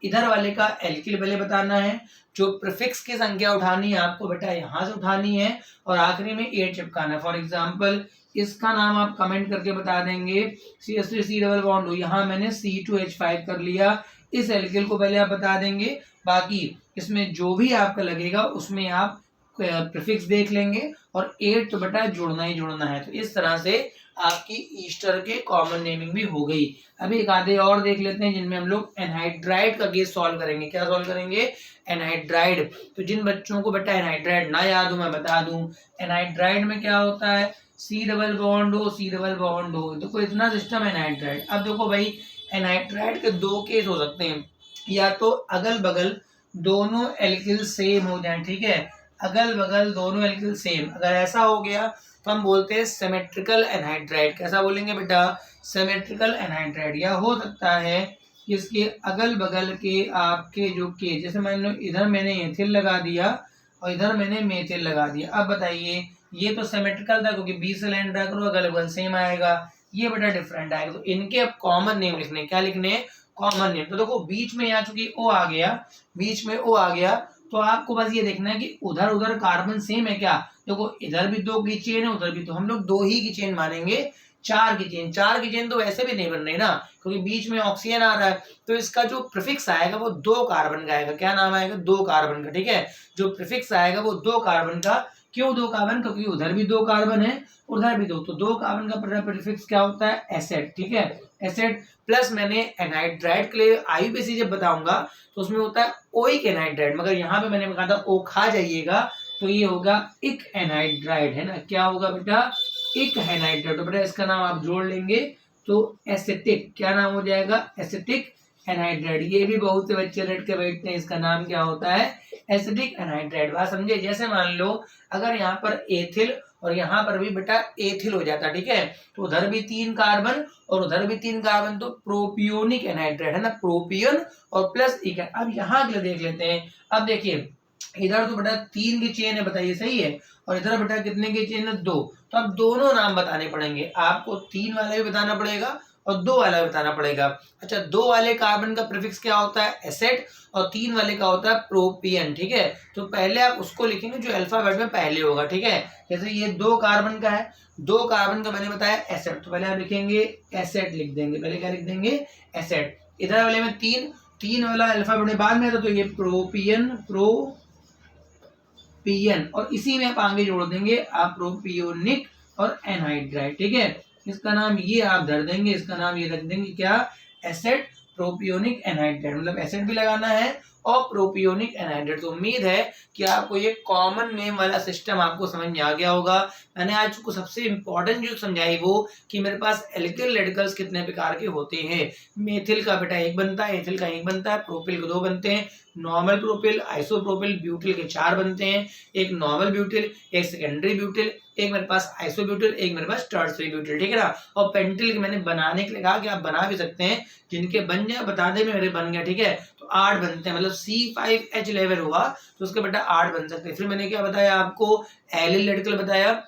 इधर वाले का एल्किल पहले बताना है, जो प्रीफिक्स की संख्या उठानी है आपको बेटा यहाँ से उठानी है, और आखिरी में 8 चिपकाना है। फॉर एग्जाम्पल इसका नाम आप कमेंट करके बता देंगे CH3 डबल बॉन्ड हो, यहाँ मैंने C2H5 कर लिया। इस एल्किल को पहले आप बता देंगे, बाकी इसमें जो भी आपका लगेगा उसमें आप प्रीफिक्स देख लेंगे, और 8 तो बेटा जोड़ना ही जोड़ना है। तो इस तरह से आपकी ईस्टर के कॉमन नेमिंग भी हो गई। अभी एक आधे और देख लेते हैं जिनमें हम लोग एनहाइड्राइड का केस सॉल्व करेंगे। क्या सॉल्व करेंगे? एनहाइड्राइड। तो जिन बच्चों को बेटा एनहाइड्राइड ना याद हो मैं बता दूं, एनहाइड्राइड में क्या होता है, C डबल बॉन्ड हो, C डबल बॉन्ड हो, देखो इतना सिस्टम एनहाइड्राइड। अब देखो भाई एनहाइड्राइड के दो केस हो सकते हैं, या तो अगल बगल दोनों एल्किल सेम हो जाए, ठीक है, अगल बगल दोनों एल्किल सेम, अगर ऐसा हो गया तो हम बोलते हैं सिमेट्रिकल एनहाइड्राइड। कैसा बोलेंगे बेटा? Symmetrical anhydride. या हो सकता है इसके अगल बगल के आपके जो के, जैसे मान लो इधर मैंने एथिल लगा दिया और इधर मैंने मेथिल लगा दिया। अब बताइए ये तो सिमेट्रिकल था क्योंकि 20 से लाइन ड्रा करो अगल बगल सेम आएगा, ये बेटा डिफरेंट आएगा। तो इनके अब कॉमन नेम लिखने, क्या लिखने? Common name. तो देखो बीच में यहाँ चूंकि O आ गया, बीच में O आ गया, तो आपको बस ये देखना है कि उधर उधर कार्बन सेम है क्या। देखो इधर भी 2 की चेन है, उधर भी, तो हम लोग 2 ही की चेन मानेंगे, 4 की चेन। 4 की चेन तो वैसे भी नहीं बन रही ना, क्योंकि बीच में ऑक्सीजन आ रहा है, तो इसका जो प्रीफिक्स आएगा वो 2 कार्बन का आएगा। क्या नाम आएगा? 2 कार्बन का, ठीक है। जो प्रीफिक्स आएगा वो 2 कार्बन का। क्यों 2 कार्बन? क्योंकि उधर भी 2 कार्बन है, उधर भी 2, तो 2 कार्बन का प्रीफिक्स क्या होता है? एसिड, ठीक है, एसिड। प्लस मैंने एनहाइड्राइड के लिए आईयूपीएसी जब बताऊंगा तो उसमें होता है ओइक एनहाइड्राइड, मगर यहाँ पे मैंने कहा था ओ खा जाइएगा, तो ये होगा इक एनहाइड्राइड, है ना। क्या होगा बेटा? इक एनहाइड्राइड। तो बेटा इसका नाम आप जोड़ लेंगे तो एसिटिक, क्या नाम हो जाएगा? Acetic anhydride. ये भी बहुत से बच्चे रट के बैठते हैं, इसका नाम क्या होता है? Acetic anhydride. बात समझे? जैसे मान लो अगर यहाँ पर एथिल और यहाँ पर भी बेटा एथिल हो जाता, ठीक है, तो उधर भी 3 कार्बन और उधर भी 3 कार्बन, तो प्रोपियोनिक एनहाइड्राइड, है ना, प्रोपियन और प्लस इक। अब यहाँ के लिए देख लेते हैं। अब देखिए इधर तो बेटा 3 की चेन है, बताइए सही है, और इधर बेटा कितने की चेन है? 2। तो अब दोनों नाम बताने पड़ेंगे आपको, 3 वाला भी बताना पड़ेगा और 2 वाला भी बताना पड़ेगा। अच्छा, 2 वाले कार्बन का प्रीफिक्स क्या होता है? एसिड, और 3 वाले का होता है प्रोपियन, ठीक है। तो पहले आप उसको लिखेंगे जो अल्फाबेट में पहले होगा, ठीक है। जैसे ये 2 कार्बन का है, 2 कार्बन का मैंने बताया एसिड, तो पहले आप लिखेंगे एसिड लिख देंगे, पहले क्या लिख देंगे? एसिड। इधर वाले में 3 वाला अल्फाबेट में बाद में था, तो ये प्रोपियन, प्रोपियन, और इसी में आप आगे जोड़ देंगे आप प्रोपियोनिक और एनहाइड्राइड, ठीक है। इसका नाम ये आप धर देंगे, इसका नाम ये रख देंगे, क्या? एसिड प्रोपियोनिक एनहाइड्राइड, मतलब एसिड भी लगाना है और प्रोपियोनिक एनहाइड्राइड। तो उम्मीद है कि आपको ये कॉमन नेम वाला सिस्टम आपको समझ में आ गया होगा। मैंने आज को सबसे इंपॉर्टेंट जो समझाई वो कि मेरे पास एल्किल रेडिकल्स कितने प्रकार के होते हैं। मेथिल का बेटा 1 बनता है, एथिल का 1 बनता है, प्रोपिल के 2 बनते हैं, नॉर्मल प्रोपिल, आइसोप्रोपिल, ब्यूटिल के 4 बनते हैं, एक नॉर्मल ब्यूटिल, एक सेकेंडरी ब्यूटिल, एक मेरे पास आइसोब्यूटिल, एक मेरे पास टर्सरी ब्यूटिल, ठीक है ना। और पेंटिल के मैंने बनाने के लिए कहा कि आप बना भी सकते हैं, जिनके बन जाए बता दे मेरे बन गया, ठीक है। तो 8 बनते हैं, मतलब C5H11 हुआ तो उसके बेटा 8 बन सकते हैं। फिर मैंने क्या बताया आपको? एलिल रेडिकल बताया,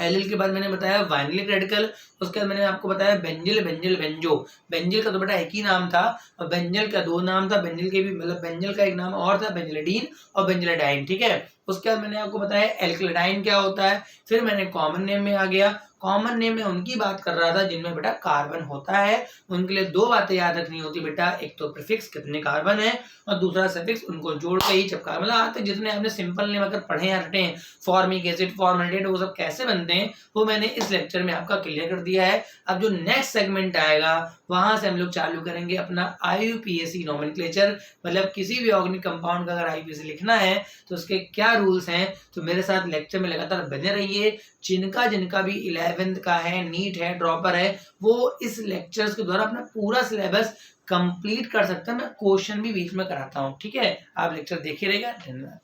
एलिल के बाद मैंने बताया वाइनिलिक रेडिकल, उसके बाद मैंने आपको बताया बेंजिल, बेंजिल, बेंजो। बेंजिल का तो बेटा एक ही नाम था और बेंजिल का 2 नाम था, बेंजिल के भी मतलब बेंजिल का एक नाम और था, बेंजिलिडीन और बेंजिलिडाइन, ठीक है। उसके बाद मैंने आपको बताया एल्किलाडाइन क्या होता है। फिर मैंने कॉमन नेम में आ गया, कॉमन नेम में उनकी बात कर रहा था जिनमें बेटा कार्बन होता है। उनके लिए 2 बातें याद रखनी होती बेटा, एक तो प्रीफिक्स कितने कार्बन है और दूसरा सफिक्स, उनको जोड़ के ही चिपका, मतलब आज तक जितने आपने सिंपल नेम अगर पढ़े या रटे हैं, फॉर्मिक एसिड, फॉर्मेल्डिहाइड, वो सब कैसे बनते हैं वो मैंने इस लेक्चर में आपका क्लियर कर दिया है। अब जो नेक्स्ट सेगमेंट आएगा वहां से हम लोग चालू करेंगे अपना आईयूपीएसी नोमेनक्लेचर, मतलब किसी भी ऑर्गेनिक कंपाउंड का अगर आईयूपीएसी लिखना है तो उसके क्या रूल्स हैं। तो मेरे साथ लेक्चर में लगातार बने रहिए। जिनका भी 11th का है, नीट है, ड्रॉपर है, वो इस लेक्चर्स के द्वारा अपना पूरा सिलेबस कंप्लीट कर सकता है। मैं क्वेश्चन भी बीच में कराता हूँ, ठीक है। आप लेक्चर देखे रहेगा। धन्यवाद।